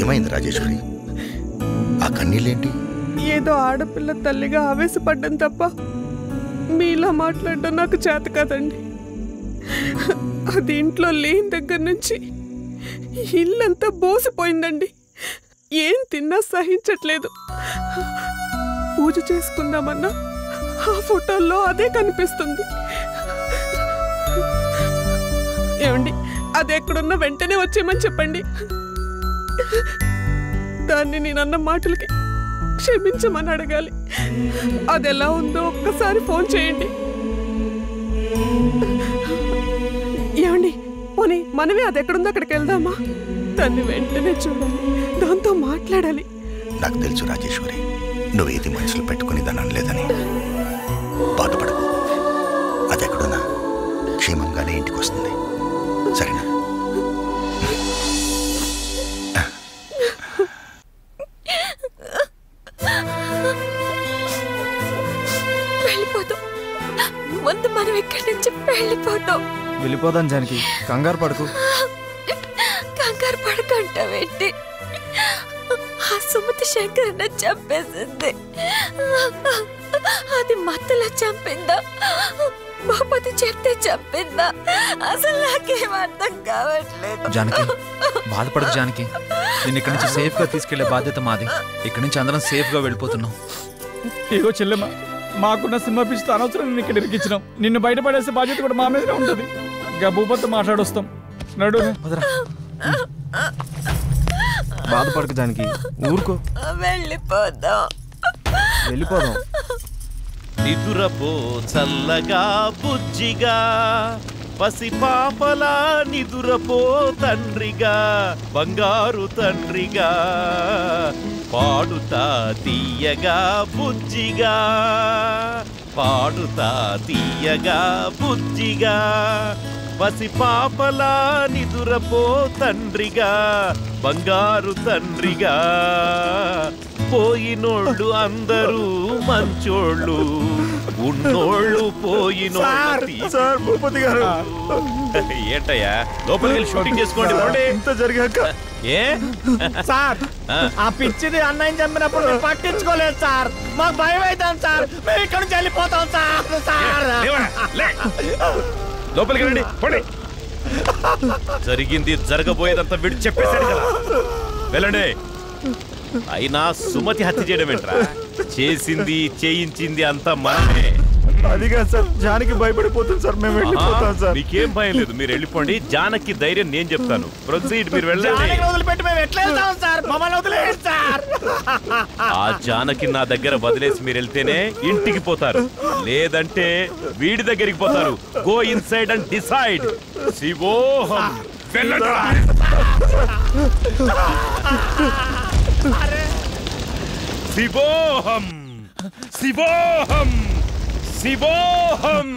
ఏమైంది రాజేశ్వరి? ఆ కన్నీళ్ళేంటి? ఏదో ఆడపిల్ల తల్లిగా ఆవేశపడ్డం తప్ప మీలా మాట్లాడడం నాకు చేత కాదండి. అది ఇంట్లో లేని దగ్గర నుంచి ఇల్లంతా బోసిపోయిందండి. ఏం తిన్నా సహించట్లేదు. పూజ చేసుకుందామన్నా ఆ ఫోటోల్లో అదే కనిపిస్తుంది. ఏమండి, అది ఎక్కడున్నా వెంటనే వచ్చేయమని చెప్పండి. దాన్ని నేనన్న మాటలకి క్షమించమని అడగాలి. అది ఎలా ఉందో ఒక్కసారి ఫోన్ చేయండి. ఏమండి, పోనీ మనమే అది ఎక్కడుందో అక్కడికి వెళ్దామా? దాన్ని వెంటనే చూడాలి, దాంతో మాట్లాడాలి. నాకు తెలుసు రాజేశ్వరి, నువ్వేది మనసులో పెట్టుకుని దాన్ని అనలేదని. బాధపడకు. అది ఎక్కడున్నా తనే ఇంటికి వస్తుంది. సరేనా? వెళ్ళిపోతాం. ముందు మనం ఇక్కడి నుంచి వెళ్ళిపోతాం. వెళ్ళిపోదాం జానకి, కంగారు పడకు. కంగారు పడకంటావేంటి? ఆ సుమతి శంకరన్న చంపేసింది. అది మత్తులో చంపిందా, భూపతి చెప్తే చంపిందా? అసలు నాకేం అర్థం కావట్లేదు. జానకి బాధపడదు జానకి, నిన్ను ఇక్కడి నుంచి సేఫ్ గా తీసుకెళ్లే బాధ్యత మాది. ఇక్కడి నుంచి అందరం సేఫ్ గా వెళ్ళిపోతున్నాం. ఇగో చెల్లెమ్మ, మాకున్న సినిమా పిచ్చితో అనవసరం నిన్ను ఇక్కడ ఇరికించినాం. నిన్ను బయటపడేసే బాధ్యత కూడా మా మీదనే ఉంటుంది. ఇంకా భూపతితో మాట్లాడొస్తాం. నడు. బాధపడకు జానకి, ఊరుకో. వెళ్ళిపోదాం. వెళ్ళిపోదాం. నిదురపో చల్లగా బుజ్జిగా, పసిపాపలా నిదురపో తండ్రిగా, బంగారు తండ్రిగా, పాడుతా తీయగా బుజ్జిగా, పాడుతా తీయగా బుజ్జిగా, పసిపాపలా నిదురపో తండ్రిగా, బంగారు తండ్రిగా. పోయినోళ్ళు అందరూ మంచోళ్ళు, ఉన్నోళ్ళు పోయినోళ్ళు. సార్ భూపతి గారు, ఏంటయ్యా లోపలికి వెళ్ళి షూటింగ్ చేసుకోండి. ఇంత జరిగాక ఏ సార్ ఆ పిచ్చిది అన్నయ్య చంపినప్పుడు మేము పట్టించుకోలేదు సార్. మాకు భయం అవుతాం సార్. మేము ఇక్కడ నుంచి వెళ్ళిపోతాం సార్. లోపలికి రండి, పోండి. జరిగింది జరగబోయేదంతా వీడు చెప్పేశాడు కదా, వెళ్ళండి. అయినా సుమతి హత్య చేయడం ఏంట్రా? చేసింది చేయించింది అంతా మనమే. అదిగా సార్, జానకి భయపడిపోతుంది సార్. మేము వెళ్ళిపోతాం సార్. మీకేం భయం లేదు, మీరు వెళ్ళిపోండి. జానకి ధైర్యం నేను చెప్తాను. ప్రొసీడ్, మీరు వెళ్ళండి. వదిలిపెట్టి మేము ఎట్లా వెళ్తాం సార్? మమ్మల్ని వదిలేయండి సార్. ఆ జానకి నా దగ్గర వదిలేసి మీరు వెళ్తేనే ఇంటికి పోతారు, లేదంటే వీడి దగ్గరికి పోతారు. Go inside and decide. శివోహం. వెళ్ళండి. శివోహం శివోహం శివోహం.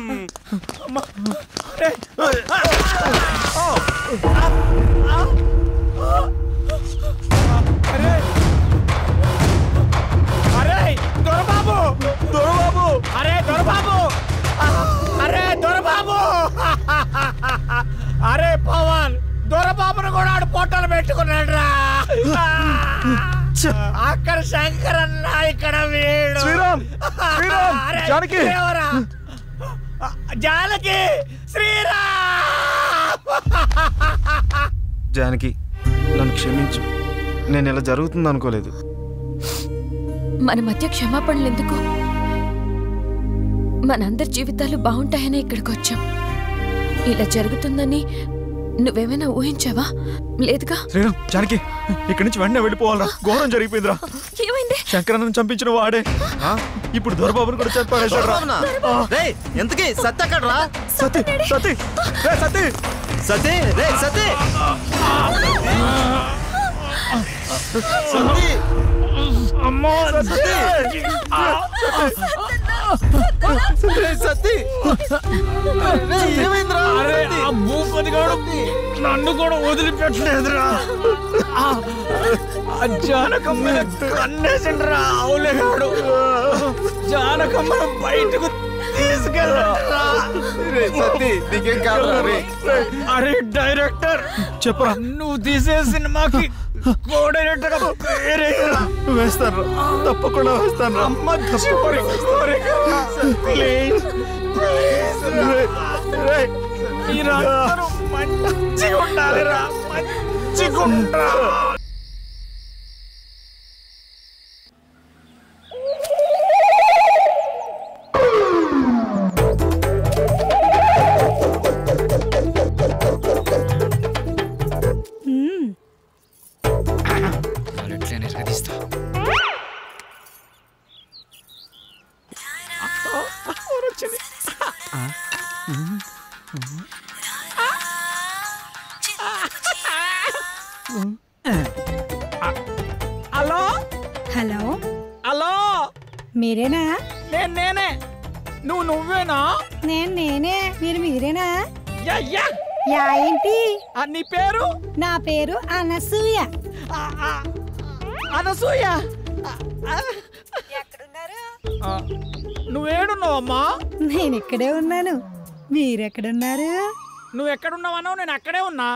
అరే దొరబాబు, దొరబాబు, అరే దొరబాబు, అరే దొరబాబు, అరే పవన్, దొరబాబును కూడా ఆడు పొట్టలు పెట్టుకున్నాడు రా. అక్కడ శంకరన్న, ఇక్కడ వీడు. శ్రీరామ్, శ్రీరామ్, జానకి, జానకి, శ్రీరామ్. జానకి, నన్ను క్షమించు. నేను ఇలా జరుగుతుంది అనుకోలేదు. మన మధ్య క్షమాపణలు ఎందుకు? మనందరి జీవితాలు బాగుంటాయని ఇక్కడికి వచ్చాం. ఇలా జరుగుతుందని నువ్వేమైనా ఊహించావా? లేదుగా. శ్రీరామ్, జానకి, ఇక్కడి నుంచి వెంటనే వెళ్ళిపోవాలరా. ఘోరం జరిగిపోయిందిరా. ఏమైంది? శంకరన్నను చంపించిన వాడే ఇప్పుడు దొరబాబుని కూడా చంపాడేశాడు. ఎంతకీ సత్య అక్కడ్రా? సతీ, సతీ, రే సతీ, సతీ, రే సతీ, సతీ, అమ్మో సతీ, సతీ, ఏమైందిరా? భూపతి గారు నన్ను కూడా వదిలిపెట్టలేదురా. జానకమ్మ కన్నేసిండ్రా. అవులేగాడు జానకమ్మను బయటకు తీసుకెళ్ళరా. నీకేం కాదు. అరే డైరెక్టర్, చెప్పరా, నువ్వు తీసే సినిమాకి కోఆర్డినేటర్ వేస్తాను, తప్పకుండా వేస్తాను. మీరందరూ మంచిగా ఉండాలిరా, మంచిగా ఉంటా. హలో హలో హలో, మీరేనా? నేనే. నువ్వేనా? నేనే. మీరేనా? యా ఏంటి నీ పేరు? నా పేరు అనసూయ. అనసూయ నువ్వేడున్నావమ్మా? నేను ఇక్కడే ఉన్నాను. మీరెక్కడున్నారు? నువ్వు ఎక్కడున్నావన్నావు? నేను అక్కడే ఉన్నా.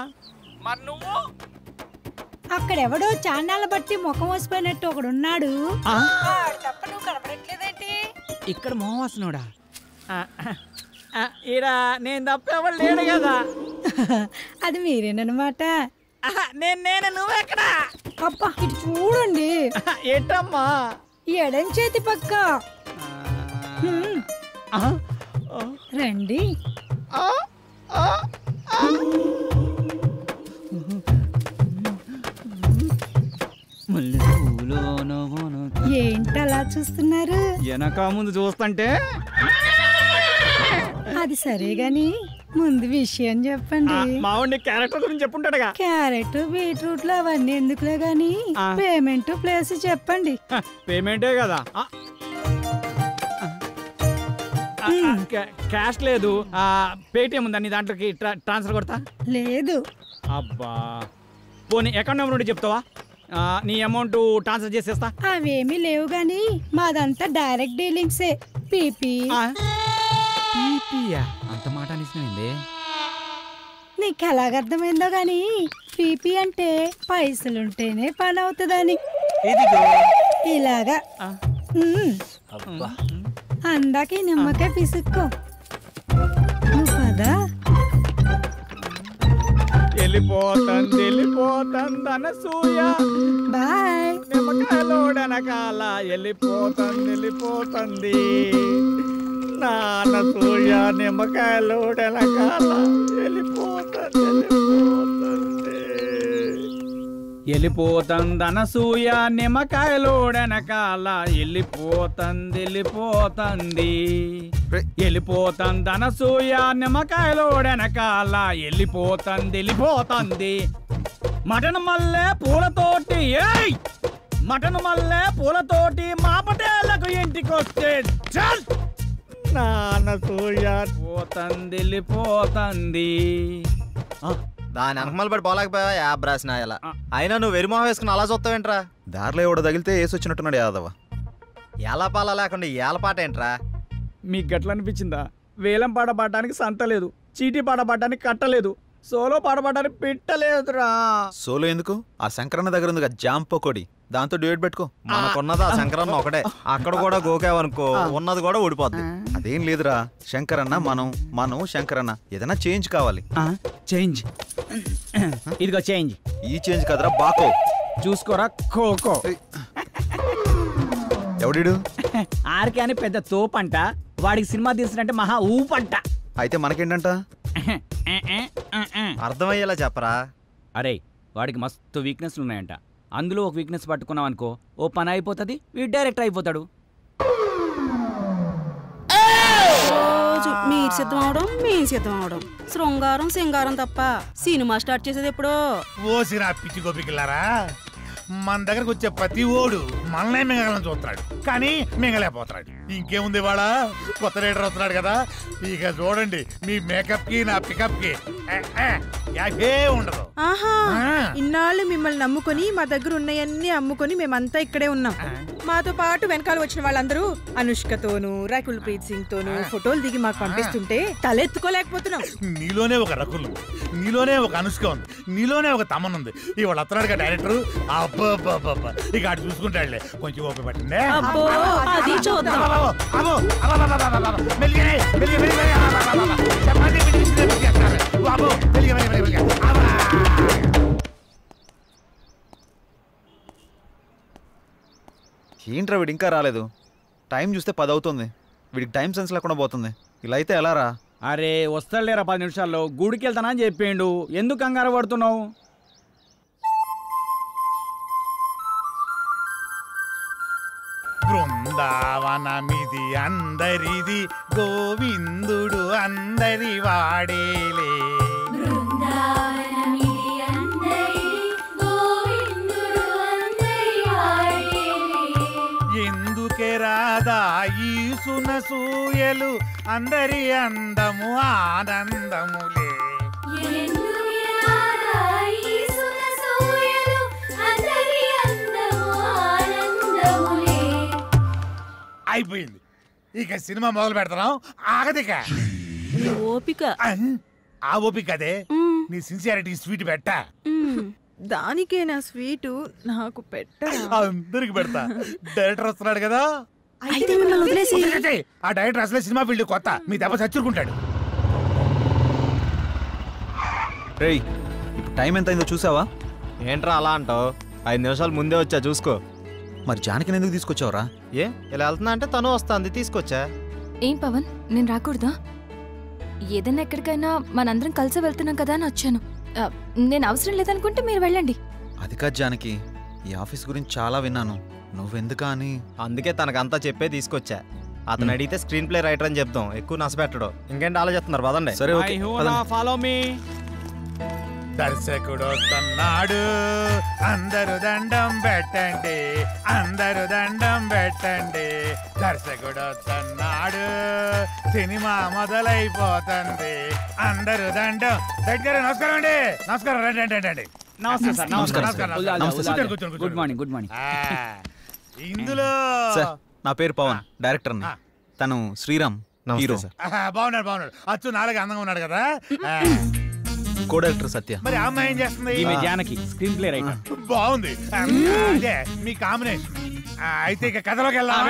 మరి నువ్వు? అక్కడెవడో చాన్నాళ్ళ బట్టి ముఖం వసిపోయినట్టు ఒకడున్నాడు. తప్ప నువ్వు కనపడట్లేదేంటి? ఇక్కడ మొహం వస్తున్నాడా? ఈడ నేను తప్ప ఎవరు లేడు కదా. అది మీరేనమాట. నేను నువ్వెక్కడ? అబ్బా ఇటు చూడండి. ఏంటమ్మా? ఎడం చేతి పక్క. రండి. ఏంటలా చూస్తున్నారు? వెనక ముందు చూస్తుంటే. అది సరే గాని ముందు విషయం చెప్పండి. మావాడి క్యారెక్టర్ గురించి చెప్పుంటాడుగా. క్యారెట్ బీట్రూట్లు అవన్నీ ఎందుకులే గాని పేమెంట్ ప్లేస్ చెప్పండి. పేమెంటే కదా. క్యాష్ లేదు. పేటిఎం ఉందా నీ దాంట్లోకి? ట్రాన్స్ఫర్ కొడతా. లేదు. అబ్బా పోనీ అకౌంట్ నెంబర్ ఉంటే చెప్తావా? నీ అమౌంట్ ట్రాన్స్ఫర్ చేసేస్తా. అవేమీ లేవు గాని మాదంతా డైరెక్ట్ డీలింగ్సే. పీపీ. అంత మాట అనిసింది. నీకు ఎలాగర్థమైందో గాని పీపీ అంటే పైసలుంటేనే పని అవుతుందని. ఇలాగా అందాక నిమ్మకాయ పిసుక్కో. నువ్వు కదా వెళ్ళిపోతుంది అనసూయ. బాయ్. నిమ్మకాయలోడనకాల వెళ్ళిపోతుంది నానసూయ. నిమ్మకాయలోడనకాల వెళ్ళిపోతుంది అనసూయ. నిమ్మకాయలోడనకాల వెళ్ళిపోతుంది అనసూయ. నిమ్మకాయలోడనకాల వెళ్ళిపోతుంది. మటన్ మల్లె పూలతోటి మటన్ మల్లె పూలతోటి మా పటేళ్లకు ఇంటికొస్తే చల్ నానసూయ వెళ్ళిపోతుంది. దాని అనకమలు పడి పోలేకపోయావా యాబ్ రాసిన ఇలా. అయినా నువ్వు వెరిమోహం వేసుకుని అలా చూస్తావేంట్రా? దారిలో ఎవడో తగిలితే వేసి వచ్చినట్టున్నాడు యాదవ. ఎలా పాల లేకుండా ఏలపాట ఏంట్రా? మీకు గట్ల అనిపించిందా? వేలం పాట పాడడానికి సంత లేదు, చీటీ పాట పాడడానికి కట్టలేదు, సోలో పాట పాడడానికి పెట్టలేదురా. సోలో ఎందుకు? ఆ శంకరన్న దగ్గర ఉంది జాంప కొడి, దాంతో డ్యూయట్ పెట్టుకో. మనకున్నది ఆ శంకరన్న ఒకటే. అక్కడ కూడా గోకావనుకో ఉన్నది కూడా ఊడిపోద్ది. అదేం లేదురా, శంకరన్న మనం శంకరన్న. ఏదైనా చేంజ్ కావాలి. చేంజ్ ఇదిగో చేంజ్. ఈ చేంజ్ కదరా బాకో. చూసుకోరా ఖోఖో. ఎవడిడు? ఆర్కే అని పెద్ద తోపంట. వాడికి సినిమా తీసినట్టే మహా ఊపంట. అయితే మనకేంటంట? అర్థమయ్యేలా చెప్పరా. అరే వాడికి మస్తు వీక్నెస్లు ఉన్నాయంట. అందులో ఒక వీక్నెస్ పట్టుకున్నాం అనుకో, ఓ పని అయిపోతుంది, వీడు డైరెక్ట్ అయిపోతాడు. మీరు సిద్ధం అవడం మేము సిద్ధం అవడం, శృంగారం సింగారం తప్ప సినిమా స్టార్ట్ చేసేది ఎప్పుడో. ఓసిరా పిచ్చి గోపికిల్లారా, మన దగ్గరకు వచ్చే ప్రతి ఓడు మనల్నే మింగలని చూస్తున్నాడు, కానీ మింగలేకపోతున్నాడు. ఇంకేముంది వాళ్ళ కొత్త రైడర్ వస్తున్నాడు కదా, ఇక చూడండి మీ మేకప్ కి నా పికప్ కి ఉండదు. ఆహా, ఇన్నాళ్ళు మిమ్మల్ని నమ్ముకొని మా దగ్గర ఉన్నాయన్నీ అమ్ముకొని మేమంతా ఇక్కడే ఉన్నాం. మాతో పాటు వెనకాల వచ్చిన వాళ్ళందరూ అనుష్కతోను రకుల్ ప్రీత్ సింగ్ తోను ఫోటోలు దిగి మాకు పంపిస్తుంటే తలెత్తుకోలేకపోతున్నాం. నీలోనే ఒక రకుల్, నీలోనే ఒక అనుష్క ఉంది, నీలోనే ఒక తమన్ ఉంది. ఇవాళ వస్తున్నాడుగా డైరెక్టర్. అబ్బా ఇక అటు చూసుకుంటాడులే, కొంచెం ఓపిక పట్టిందే. ఏంట్రా వీడు ఇంకా రాలేదు? టైం చూస్తే 10 అవుతుంది. వీడికి టైం సెన్స్ లేకుండా పోతుంది. ఇలా అయితే ఎలా రా? అరే వస్తాడులేరా 10 నిమిషాల్లో. గుడికి వెళ్తానా అని చెప్పిండు, ఎందుకు కంగారు పడుతున్నావు? బృందావనమిది అందరిది, గోవిందుడు అందరి వాడేలే. ఎందుకే రాదా ఈ సునసూయలు, అందరి అందము ఆనందములే. అయిపోయింది. ఇక సినిమా మొదలు పెడతాం. ఆగదిక ఓపిక. ఆ ఓపిక అదే నీ సిన్సియారిటీ స్వీట్ పెట్టా. దానికే నా స్వీటు నాకు పెట్టరా? అందరికి పెడతా. డైరెక్టర్ వస్తున్నాడు కదా, అయితే మిమ్మల్ని వదిలేసి ఆ డైరెక్టర్ అసలే సినిమా ఫీల్డ్ కొత్త, మీ దెబ్బ చచ్చుకుంటాడు. రేయ్ ఇప్పుడు టైం ఎంత అయిందో చూసావా? ఏంట్రా అలా అంటావు? 5 నిమిషాలు ముందే వచ్చా, చూసుకో. మరి జానకిని ఎందుకు తీసుకొచ్చావురా? ఏ ఇలా వెళ్తున్నా అంటే తను వస్తుంది, తీసుకొచ్చా. ఏం పవన్, నేను రాకూడదా? ఏదైనా ఎక్కడికైనా మనందరం కలిసి వెళ్తున్నాం కదా అని వచ్చాను. నేను అవసరం లేదనుకుంటే మీరు వెళ్ళండి. అది కాదు జానకి, ఈ ఆఫీస్ గురించి చాలా విన్నాను, నువ్వెందుకా అని. అందుకే తనకంతా చెప్పే తీసుకొచ్చా. అతను అడిగితే స్క్రీన్ ప్లే రైటర్ అని చెప్తాం, ఎక్కువ నష్టపెట్టడు. ఇంకేంటి ఆలోచిస్తున్నారు? పదండి. సరే ఓకే, ఫాలో మీ. దర్శకుడు వస్తున్నాడు, అందరూ దండం పెట్టండి, అందరూ దండం పెట్టండి. దర్శకుడు వస్తున్నాడు, సినిమా మొదలైపోతుంది, అందరూ దండం. దగ్గర నమస్కారం అండి. నమస్కారం, రండి రండి రండి. నమస్తే సార్. నమస్కారం. Good morning. Good morning. ఇందులో సార్ నా పేరు పవన్, డైరెక్టర్ని. తను శ్రీరామ్, హీరో. బాగున్నాడు బాగున్నాడు, అచ్చు నాలుగు అందంగా ఉన్నాడు కదా. కో డైరెక్టర్ సత్య. మరి ఆ అమ్మాయి ఏం చేస్తుంది? ఈమె జానకి, స్క్రీన్ ప్లే రైటర్. బాగుంది, అదే మీ కాంబినేషన్. అయితే ఇక కథలోకి వెళ్దాం.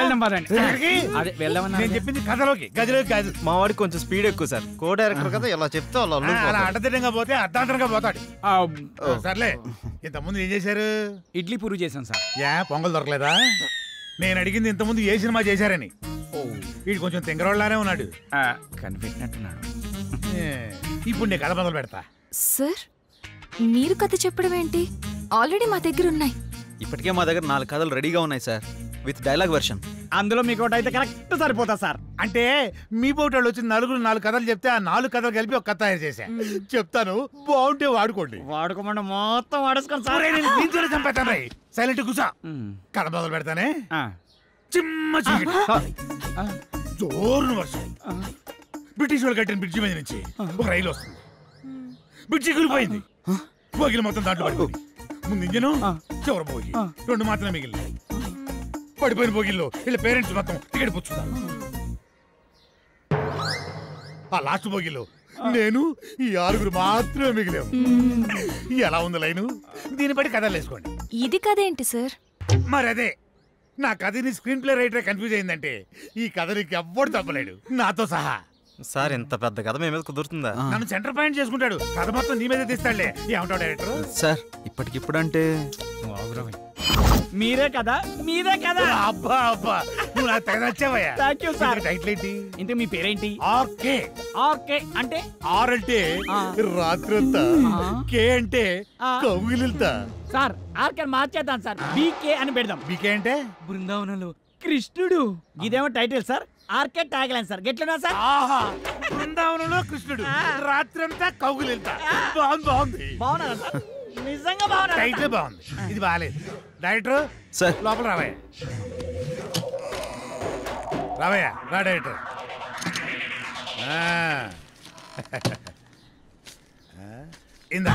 నేను చెప్పింది కథలోకి, గదిలోకి కాదు. మా వాడికి కొంచెం స్పీడ్ ఎక్కువ సార్. కో డైరెక్టర్ కదా, ఇలా చెప్తే అలా అడ్డదిడ్డంగా పోతే అర్ధాంతరంగా పోతాడు. సర్లే, ఇంతకుముందు ఏం చేశారు? ఇడ్లీ పూరి చేశాను సార్. పొంగల్ దొరకలేదా? నేను అడిగింది ఇంతకుముందు ఏ సినిమా చేశారని. వీడు కొంచెం తింగరోళ్ళనే ఉన్నాడు, కనిపెట్టినట్టున్నాడు. ఇప్పుడు నేను కథ మొదలు పెడతా. సార్ మీరు కథ చెప్పడం ఏంటి? ఆల్రెడీ మా దగ్గర ఉన్నాయి. ఇప్పటికే మా దగ్గర 4 కథలు రెడీగా ఉన్నాయి సార్, విత్ డైలాగ్ వెర్షన్. అందులో మీకు ఒకటి అయితే కరెక్ట్ సరిపోతా సార్. అంటే మీ పోటాళ్ళు వచ్చి 4 కథలు చెప్తే ఆ 4 కథలు కలిపి ఒక కథ తయారు చేశా. చెప్తాను, బాగుంటే వాడుకోండి. వాడుకోమంటే మొత్తం వాడేసుకోండి సార్. దీంతోనే చంపేస్తాను. రై సైలెంట్ కూసా. కథ మొదలు పెడతానే. చిమ్మ చీకటి, జోరున వర్షం. బ్రిటిష్ వాళ్ళు కట్టిన బ్రిడ్జి మీద నుంచి ఒక రైలు వస్తుంది. బ్రిడ్జి కూలిపోయింది, బోగిలు మొత్తం దాంట్లో పడిపోయింది. ముందు ఇంజను, చివర బోగి, 2 మాత్రమే మిగిలినాయి. పడిపోయిన బోగిల్లో వీళ్ళ పేరెంట్స్ మొత్తం టికెట్ పుచ్చుతారు. ఆ లాస్ట్ బోగిలో నేను, ఈ 6 మాత్రమే మిగిలాము. ఎలా ఉంది లైను? దీన్ని బట్టి కథలు వేసుకోండి. ఇది కథ ఏంటి సార్? మరి అదే, నా కథని స్క్రీన్ ప్లే రైటర్ కన్ఫ్యూజ్ అయిందంటే ఈ కథ నీకు ఎవ్వడు తప్పలేడు, నాతో సహా. సార్ ఇంత పెద్ద కథ మీ మీద కుదురుతుందా? నన్ను సెంటర్ పాయింట్ చేసుకుంటాడు, కథ మొత్తం నీ మీదే తీస్తాడులే. ఏమంటావు డైరెక్టర్? సార్ ఇప్పటికిప్పుడు అంటే మీరే కదా, మీరే కదా. అబ్బా అబ్బా, నువ్వు నాకు తెగ నచ్చావయ్యా. Thank you sir. టైటిల్ ఏంటి? ఇంతకు మీ పేరేంటి? ఆర్కే. ఆర్కే అంటే? ఆర్ అంటే రాత్రంతా, కే అంటే కౌగిలింతా. సార్ ఆర్కే మార్చేద్దాం సార్, బీకే అని పెడదాం. బీకే అంటే బృందావనంలో కృష్ణుడు. ఇదేమో title sir, RK tagline sir. గెట్లనా సార్? ఆహా, బృందావనంలో కృష్ణుడు, రాత్రంతా కౌగిలింతా. బాగుంది. బాగున్నారా సార్? నిజంగా బాగున్నా. టైటిల్ బాగుంది, ఇది బాగాలేదు. డైరెక్టర్ సార్ లోపల రావయ్యా. రావయ్యా, రా డైరెక్టర్. ఇందా,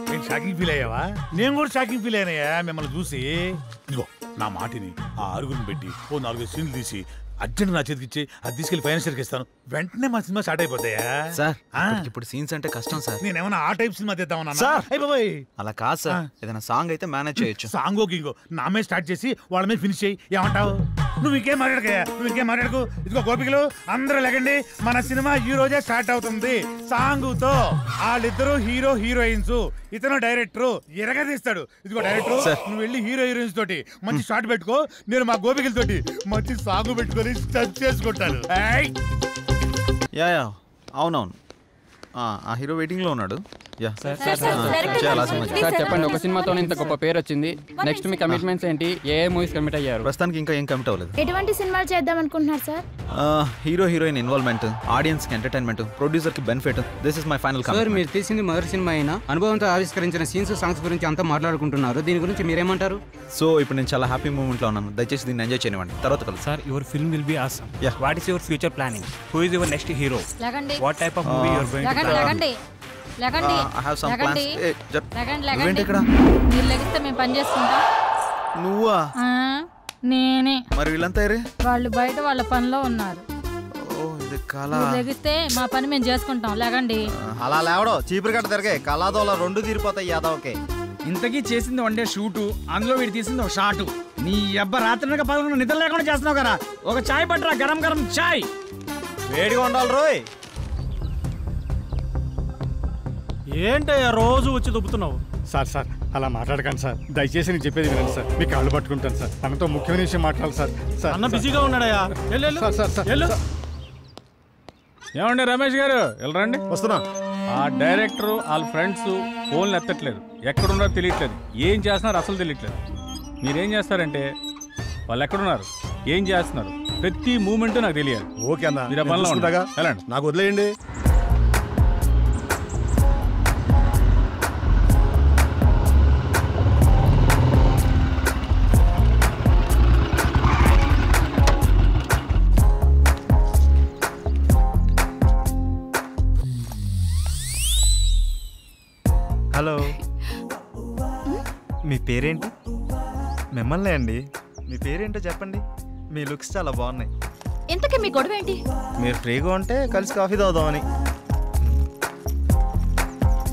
నేను షాకింగ్ ఫీల్ అయ్యావా? నేను కూడా షాకింగ్ ఫీల్ అయినాయా మిమ్మల్ని చూసి. ఇదిగో నా మాటిని ఆ 6 పెట్టి ఓ 4 సీన్లు తీసి అర్జెంట్ నా చేతికి ఇచ్చి అది తీసుకెళ్లి ఫైనాన్షియల్కి ఇస్తాను. వెంటనే మా సినిమా స్టార్ట్ అయిపోతాయా? సార్ ఇప్పుడు సీన్స్ అంటే కష్టం సార్. నేనేమన్నా ఆ టైప్ సినిమా తీద్దామన్నా? అలా కాదు సార్, ఏదైనా సాంగ్ అయితే మేనేజ్ చేయొచ్చు. సాంగో గింగో నా మీద స్టార్ట్ చేసి వాళ్ళ మీద ఫినిష్ చేయి. ఏమంటావు? నువ్వు ఇంకేం మాట్లాడకు. ఇదిగో గోపికలు అందరూ లేకండి, మన సినిమా ఈ రోజే స్టార్ట్ అవుతుంది సాంగుతో. వాళ్ళిద్దరూ హీరో హీరోయిన్స్, ఇతను డైరెక్టర్ ఎరగదీస్తాడు. ఇదిగో డైరెక్టర్, నువ్వు వెళ్ళి హీరో హీరోయిన్స్ తోటి మంచి షాట్ పెట్టుకో, నేను మా గోపికలతోటి మంచి సాంగ్ పెట్టుకొని స్టచ్ చేసుకుంటాను. యా అవునవును, ఆ హీరో వెయిటింగ్లో ఉన్నాడు. యా సార్ చెప్పండి, ఒక సినిమాతో ఇంత గొప్ప పేరు వచ్చింది, నెక్స్ట్ మీ కమిట్మెంట్స్ ఏంటి? ఏ మూవీస్ కమిట్ అయ్యారు? ప్రస్తుతానికి ఇంకా ఏం కమిట్ అవ్వలేదు. ఎటువంటి సినిమాలు చేద్దాం అనుకుంటున్నారు sir? Hero heroine involvement, audience కి ఎంటర్టైన్మెంట్, ప్రొడ్యూసర్ కి benefit. This is my final sir, మీరు తీసింది మొదటి సినిమా అయినా అనుభవంతో ఆవిష్కరించిన సీన్స్ సాంగ్స్ గురించి అంతా మాట్లాడుకుంటున్నారు, దీని గురించి మీరేమంటారు? సో ఇప్పుడు నేను చాలా హ్యాపీ మూమెంట్ లో ఉన్నాను, దయచేసి దీన్ని ఎంజాయ్ చేయనివ్వండి. తర్వాత కలుసు. Sir, your film will be awesome. Yeah. What is your future planning? Who is your next hero? లగండి. What type of movie you're going to లగండి. లగండి. I have some plans. లగండి. మీరు లగిస్తే మేము పని చేసుకుంటాం. నువ్వా? నేనే. మరి వీళ్ళంతా వాళ్ళు బయట వాళ్ళ పనిలో ఉన్నారు. ఇది కళ. మీరు లగిస్తే మా పని మేము చేసుకుంటాం. లగండి. అలా లేవడో చీపురు కట్ట తిరగే కళాదోళ రెండు తీరిపోతాయి యాదవ్కే. ఇంతకీ చేసింది వన్ డే షూటు, అందులో వీడు తీసింది ఒక షాటు. నీ అబ్బ రాత్రి 11 నిద్ర లేకుండా చేస్తున్నావు కదా. ఒక చాయ్ పట్టరా, గరం గరం చాయ్. వేడిగా ఉండాలి రోయ్. ఏంటయ్యా రోజు వచ్చి దుబ్బుతున్నావు? సార్ సార్ అలా మాట్లాడకండి సార్, దయచేసి నేను చెప్పేది వినండి సార్, మీ కాళ్ళు పట్టుకుంటాను సార్, అన్నతో ముఖ్యమైన విషయం మాట్లాడాలి సార్. సార్ అన్న బిజీగా ఉన్నాడయ్యా. సార్ సార్ సార్ ఏమండి రమేష్ గారు, వెళ్ళరండి. వస్తున్నా. ఆ డైరెక్టర్ వాళ్ళ ఫ్రెండ్స్ ఫోన్లు ఎత్తట్లేదు, ఎక్కడున్నారో తెలియట్లేదు, ఏం చేస్తున్నారు అసలు తెలియట్లేదు. మీరేం చేస్తారంటే వాళ్ళు ఎక్కడున్నారు, ఏం చేస్తున్నారు, ప్రతి మూమెంట్ నాకు తెలియాలి. ఓకే అన్న, మీరు ఆ పనిలో చూసుకుంటాగా. వెళ్ళండి. నాకు వదిలేయండి. హలో, మీ పేరేంటి? మిమ్మల్నే అండి. మీ పేరేంటో చెప్పండి. మీ లుక్స్ చాలా బాగున్నాయి. ఇంతకీ మీ గొడవ ఏంటి? మీరు ఫ్రీగా ఉంటే కలిసి కాఫీ తాగుదామని.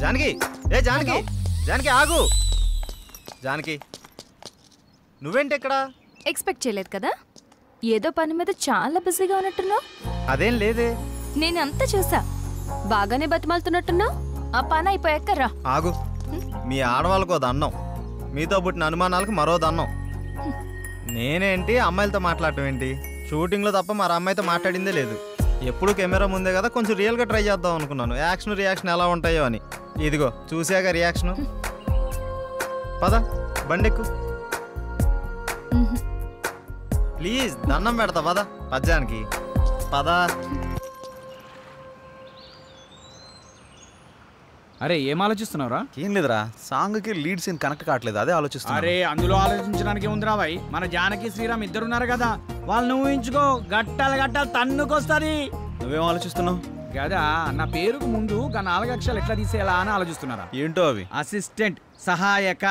జానకి, ఏ జానకి, జానకి ఆగు. జానకి, నువ్వేంటి ఇక్కడ? ఎక్స్పెక్ట్ చేయలేదు కదా, ఏదో పని మీద చాలా బిజీగా ఉన్నట్టున్నావు. అదేం లేదే. నేను అంతా చూసా, బాగానే బతిమాలుతున్నట్టున్నావు. ఆ పని అయిపోయాక రా. ఆగు. మీ ఆడవాళ్ళకు ఓ దండం, మీతో పుట్టిన అనుమానాలకు మరో దండం. నేనేంటి అమ్మాయిలతో మాట్లాడటం ఏంటి? షూటింగ్లో తప్ప మరి అమ్మాయితో మాట్లాడిందే లేదు. ఎప్పుడు కెమెరా ముందే కదా, కొంచెం రియల్గా ట్రై చేద్దాం అనుకున్నాను. యాక్షన్ రియాక్షన్ ఎలా ఉంటాయో అని. ఇదిగో చూసాక రియాక్షను. పద బండెక్కు ప్లీజ్, దండం పెడతా పద. పద్యానికి పద. అరే ఏం ఆలోచిస్తున్నావురా? ఏం లేదురా, సాంగ్ కి లీడ్ సీన్ కనెక్ట్ కావట్లేదు, అదే ఆలోచిస్తున్నా. అరే అందులో ఆలోచించడానికి ఏముందిరా భాయ్, మన జానకి శ్రీరామ్ ఇద్దరున్నారు కదా, వాళ్ళని ఊహించుకో, గట్టాలు గట్టాలు తన్నుకొస్తుంది. నువ్వేం ఆలోచిస్తున్నావు? కదా నా పేరుకు ముందు 4 అక్షరాలు ఎట్లా తీసేయాలా అని ఆలోచిస్తున్నారా? ఏంటో అవి? అసిస్టెంట్, సహాయక.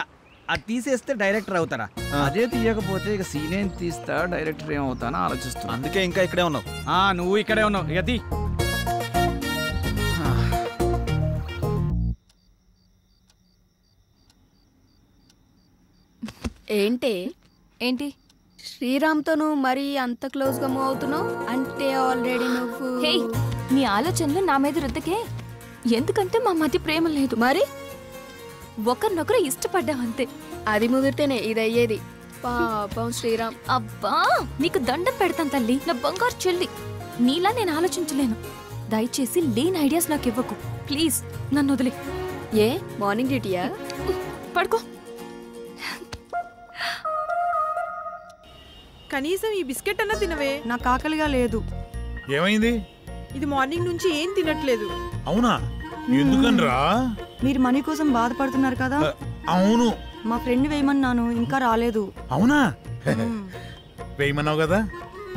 అది తీసేస్తే డైరెక్టర్ అవుతారా? అదే తీయకపోతే ఇక సీన్ ఏం తీస్తా, డైరెక్టర్ ఏమవుతానో ఆలోచిస్తున్నా. అందుకే ఇంకా ఇక్కడే ఉన్నావు. నువ్వు ఇక్కడే ఉన్నావు. ఇక తీ. ఏంటి శ్రీరామ్తో నువ్వు మరీ అంత క్లోజ్గా మూవ్ అవుతున్నావు అంటే ఆల్రెడీ నువ్వు. హే, నీ ఆలోచనలు నా మీద రుద్దకే. ఎందుకంటే మా మధ్య ప్రేమ లేదు. మరి ఒకరినొకరు ఇష్టపడ్డాం అంతే. అది ముదిరితేనే ఇది అయ్యేది. పాపం శ్రీరామ్. అబ్బా, నీకు దండం పెడతాను తల్లి, నా బంగారు చెల్లి. నీలా నేను ఆలోచించలేను. దయచేసి లేని ఐడియాస్ నాకు ఇవ్వకు ప్లీజ్. నన్ను వదిలే. ఏ మార్నింగ్ డ్యూటీయా? పడుకో. కనీసం ఈ బిస్కెట్ అన్నా తినవే. నాకు ఆకలిగా లేదు. ఏమైంది? ఇది మార్నింగ్ నుంచి ఏం తినట్లేదు. అవునా? ఎందుకనరా? మీరు మనీ కోసం బాధపడుతున్నారు కదా. అవును. మా ఫ్రెండ్ వేయమన్నాను, ఇంకా రాలేదు. అవునా? వేయమన్నావు కదా,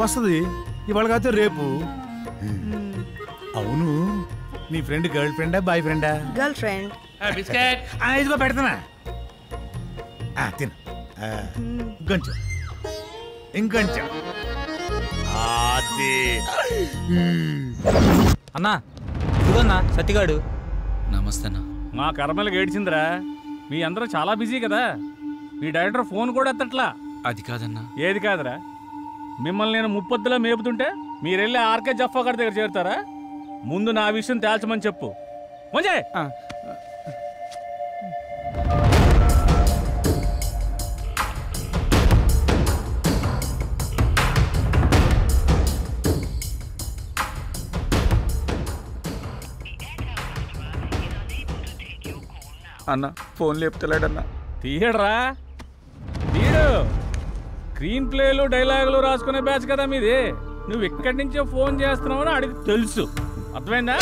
వస్తుంది ఇవాళ కాదు రేపు. అవును, నీ ఫ్రెండ్ గర్ల్ ఫ్రెండా బాయ్ ఫ్రెండా? Girl friend. బిస్కెట్ ఇదిగో పెడతానా, తిను. ఇంకొంచెం ఇంకొంచెం. అన్నా ఇదిగోన్నా సత్తిగాడు. నమస్తే అన్న. మా కర్మలకు ఏడ్చిందిరా, మీ అందరూ చాలా బిజీ కదా, మీ డైరెక్టర్ ఫోన్ కూడా ఎత్తట్లా. అది కాదన్నా. ఏది కాదురా, మిమ్మల్ని నేను ముప్పొద్దులా మేపుతుంటే మీరెళ్ళి ఆర్కే జఫా గారి దగ్గర చేరుతారా? ముందు నా విషయం తేల్చమని చెప్పు. మంచి అన్న ఫోన్ లేపుతలేడన్నా. తీయడరా తీయడు. స్క్రీన్ ప్లేలు డైలాగులు రాసుకునే బ్యాచ్ కదా మీది. నువ్వు ఎక్కడి నుంచో ఫోన్ చేస్తున్నావని అడిగి తెలుసు. అర్థమైందా?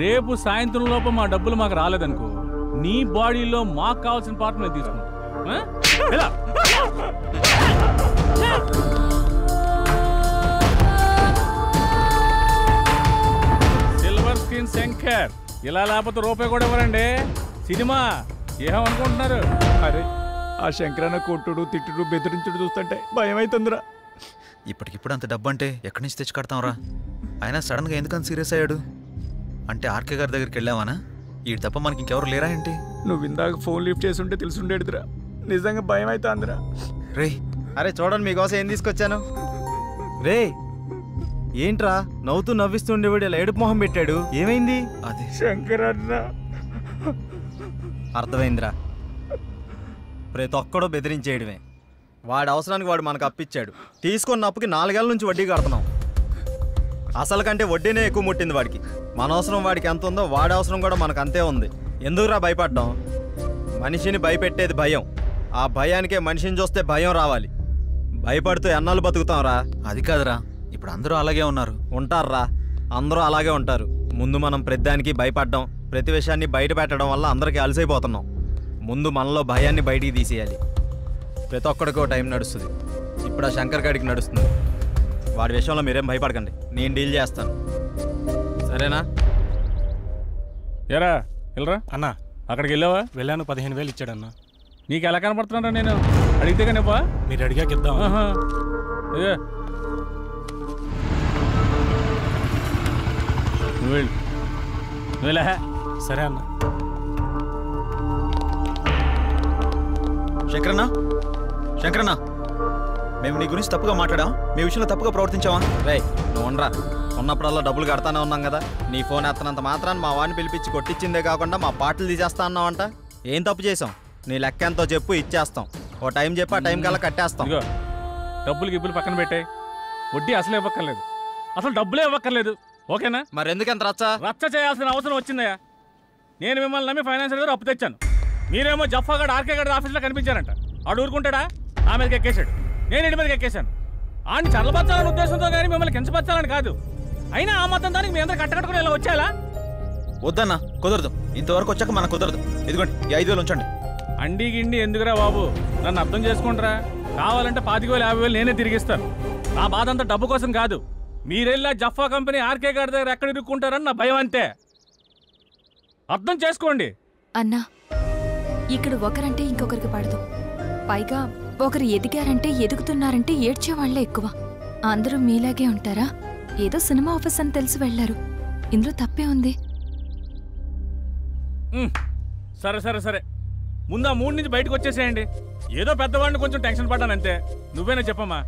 రేపు సాయంత్రం లోపు మా డబ్బులు మాకు రాలేదనుకో, నీ బాడీలో మాకు కావాల్సిన పార్ట్ మేము తీసుకుంటాం. Silver screen Shankar. ఇలా లేకపోతే రూపాయి కూడా ఇవ్వరండి. సినిమా ఏమనుకుంటున్నారు? అరే ఆ శంకరన్న కొట్టుడు తిట్టుడు బెదిరించుడు చూస్తుంటే భయం అవుతుందిరా. ఇప్పటికిప్పుడు అంత డబ్బు అంటే ఎక్కడి నుంచి తెచ్చి కడతాం రా? అయినా సడన్గా ఎందుకని సీరియస్ అయ్యాడు? అంటే ఆర్కే గారి దగ్గరికి వెళ్ళావానా? ఈ తప్ప మనకి ఇంకెవరు లేరా ఏంటి? నువ్వు ఇందాక ఫోన్ లిఫ్ట్ చేసి ఉంటే తెలుసుండేదిరా. నిజంగా భయం అవుతుందిరా. రే అరే చూడండి మీకోసం ఏం తీసుకొచ్చాను. రే ఏంట్రా నవ్వుతూ నవ్విస్తూ ఉండేవాడు ఇలా ఏడుపు మొహం పెట్టాడు, ఏమైంది? అది శంకరన్న. అర్థమైందిరా, ప్రతి ఒక్కడో బెదిరించేయడమే. వాడి అవసరానికి వాడు మనకు అప్పిచ్చాడు. తీసుకున్న అప్పుకి 4 ఏళ్ళ నుంచి వడ్డీ కడుతున్నాం. అసలు కంటే వడ్డీనే ఎక్కువ ముట్టింది వాడికి. మన అవసరం వాడికి ఎంత ఉందో వాడి అవసరం కూడా మనకు అంతే ఉంది. ఎందుకురా భయపడ్డాం? మనిషిని భయపెట్టేది భయం. ఆ భయానికే మనిషిని చూస్తే భయం రావాలి. భయపడుతూ ఎన్నాళ్ళు బతుకుతాంరా? అది కాదురా, ఇప్పుడు అందరూ అలాగే ఉన్నారు. ఉంటారా, అందరూ అలాగే ఉంటారు. ముందు మనం ప్రతిదానికి భయపడ్డాం, ప్రతి విషయాన్ని బయట పెట్టడం వల్ల అందరికీ అలసైపోతున్నాం. ముందు మనలో భయాన్ని బయటికి తీసేయాలి. ప్రతి ఒక్కడికో టైం నడుస్తుంది. ఇప్పుడు ఆ శంకర్ గాడికి నడుస్తుంది. వాడి విషయంలో మీరేం భయపడకండి, నేను డీల్ చేస్తాను. సరేనా? ఎరా వెళ్ళరా అన్న. అక్కడికి వెళ్ళావా? వెళ్ళాను, 15,000 ఇచ్చాడన్న. నీకు ఎలా కనపడుతున్నారా? నేను అడిగితే కనిపా. మీరు అడిగాక ఇద్దాం. నువ్వులే. సరే అన్న. శంకరన్న, శంకరన్న, మేము నీ గురించి తప్పుగా మాట్లాడాం, మీ విషయంలో తప్పుగా ప్రవర్తించావా? రే నువ్వు ఉండరా, ఉన్నప్పుడల్లా డబ్బులు కడతానే ఉన్నాం కదా. నీ ఫోన్ ఎత్తనంత మాత్రాన్ని మా వాడిని పిలిపించి కొట్టించిందే కాకుండా మా పాటలు తీసేస్తా అన్నావంట. ఏం తప్పు చేసాం? నీ లెక్క ఎంతో చెప్పు, ఇచ్చేస్తాం. ఓ టైం చెప్పి ఆ టైం కల్లా కట్టేస్తాం. డబ్బులు గిబ్బులు పక్కన పెట్టాయి, వడ్డీ అసలు ఇవ్వక్కర్లేదు, అసలు డబ్బులే ఇవ్వక్కర్లేదు. ఓకేనా? మరి ఎందుకంత రచ్చ చేయాల్సిన అవసరం వచ్చిందయ్యా. నేను మిమ్మల్ని నమ్మి ఫైనాన్షియల్ గారు అప్పు తెచ్చాను. మీరేమో జఫాగాడు ఆర్కే గారి ఆఫీస్లో కనిపించారంట. ఆడు ఊరుకుంటాడా? ఆ మీదకి ఎక్కేశాడు, నేను ఇంటి మీదకి ఎక్కేశాను. ఆడిని చల్లబచ్చాలని ఉద్దేశంతో కానీ మిమ్మల్ని కించపరచాలని కాదు. అయినా ఆ మొత్తం దానికి మీ అందరూ కట్టకట్టుకుని ఇలా వచ్చేలా? వద్దన్నా, కుదరదు. ఇంతవరకు వచ్చాక మనకు కుదరదు. ఇదిగోండి ఈ 5,000 ఉంచండి. అండి గిండి ఎందుకురా బాబు, నన్ను అర్థం చేసుకుంటారా? కావాలంటే 25,000 50,000 నేనే తిరిగిస్తాను. నా బాధ అంతా డబ్బు కోసం కాదు. మీరెళ్ళా జఫా కంపెనీ ఆర్కే గారి దగ్గర ఎక్కడ ఇరుక్కుంటారని నా భయం అంతే. అర్థం చేసుకోండి. అన్నా, ఇక్కడ ఒకరంటే ఇంకొకరికి పడదు. పైగా ఒకరు ఎదిగారంటే ఎదుగుతున్నారంటే ఏడ్చేవాళ్లే ఎక్కువ. అందరూ మీలాగే ఉంటారా? ఏదో సినిమా ఆఫీస్ అని తెలిసి వెళ్లారు. ఇందులో తప్పే ఉంది. సరే సరే సరే, ముందు ఆ 3 నుంచి బయటకు వచ్చేసేయండి. ఏదో పెద్దవాడిని కొంచెం టెన్షన్ పడ్డానంతే. నువ్వేనా చెప్పమ్మా?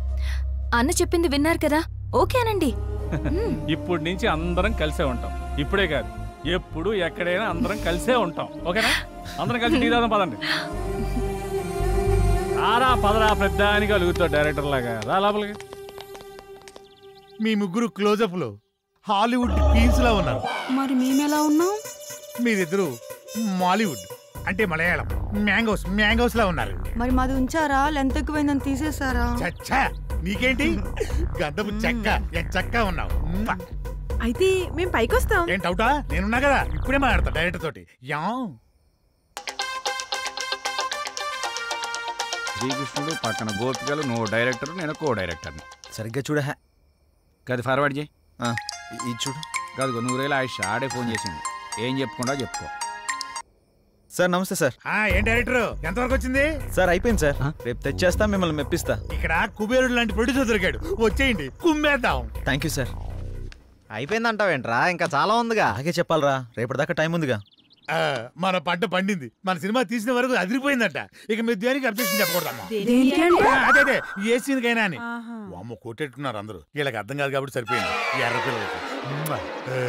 అన్న చెప్పింది విన్నారు కదా, ఓకేనండి. ఇప్పటి నుంచి అందరం కలిసే ఉంటాం. ఇప్పుడే కాదు, ఎప్పుడు ఎక్కడైనా అందరం కలిసే ఉంటాం. ఓకేనా? అందరం కలిసి టీ తాగుదాం పదండి. రారా పదరా, పెద్దానికి అలుగుతావు డైరెక్టర్ లాగా. రా లోపలికి. మీ ముగ్గురు క్లోజప్ లో హాలీవుడ్ క్వీన్స్ లా ఉన్నారు. మరి మేమెలా ఉన్నాం? మీరిద్దరు మాలీవుడ్ అంటే మలయాళం మ్యాంగోస్ లా ఉన్నారు. మరి మాది ఉంచారా? లెంత్ ఎక్కువైందని తీసేసారా? చచ్చా, నీకేంటి గద్దపు చెక్క చక్క ఉన్నావు. అయితే మేము పైకి వస్తాం. ఏం డౌటా? నేనున్నా కదా, ఇప్పుడే మాట్లాడతా డైరెక్టర్ తోటి. శ్రీకృష్ణుడు పక్కన గోపికలు, నువ్వు డైరెక్టర్, నేను కో డైరెక్టర్ని. సరిగ్గా చూడ. గది ఫార్వర్డ్ చేయి. ఇది చూడు. కాదు, 100,000 ఆయుష్ ఆడే ఫోన్ చేసింది. ఏం చెప్పుకుండా చెప్పుకో. సార్ నమస్తే సార్. ఏం డైరెక్టర్, ఎంతవరకు వచ్చింది? సార్ అయిపోయింది సార్, రేపు తెచ్చేస్తా, మిమ్మల్ని మెప్పిస్తా. ఇక్కడ కుబేరుడు లాంటి ప్రొడ్యూసర్ దొరికాడు, వచ్చేయండి కుమ్మేద్దాం. Thank you sir. అయిపోయిందంటావేంట్రా? ఇంకా చాలా ఉందిగా. అలాగే చెప్పాలరా, రేపటిదాకా టైం ఉందిగా. మన పంట పండింది, మన సినిమా తీసిన వరకు అదిరిపోయిందట. ఇక మీరు దేనికి అబ్జెక్షన్ చెప్పకూడదమ్మా. అదే ఏ సీన్కైనా అని. అమ్మ కొట్టేట్టుకున్నారు అందరూ. వీళ్ళకి అర్థం కాదు కాబట్టి సరిపోయింది. ఎర్ర పిల్లలకి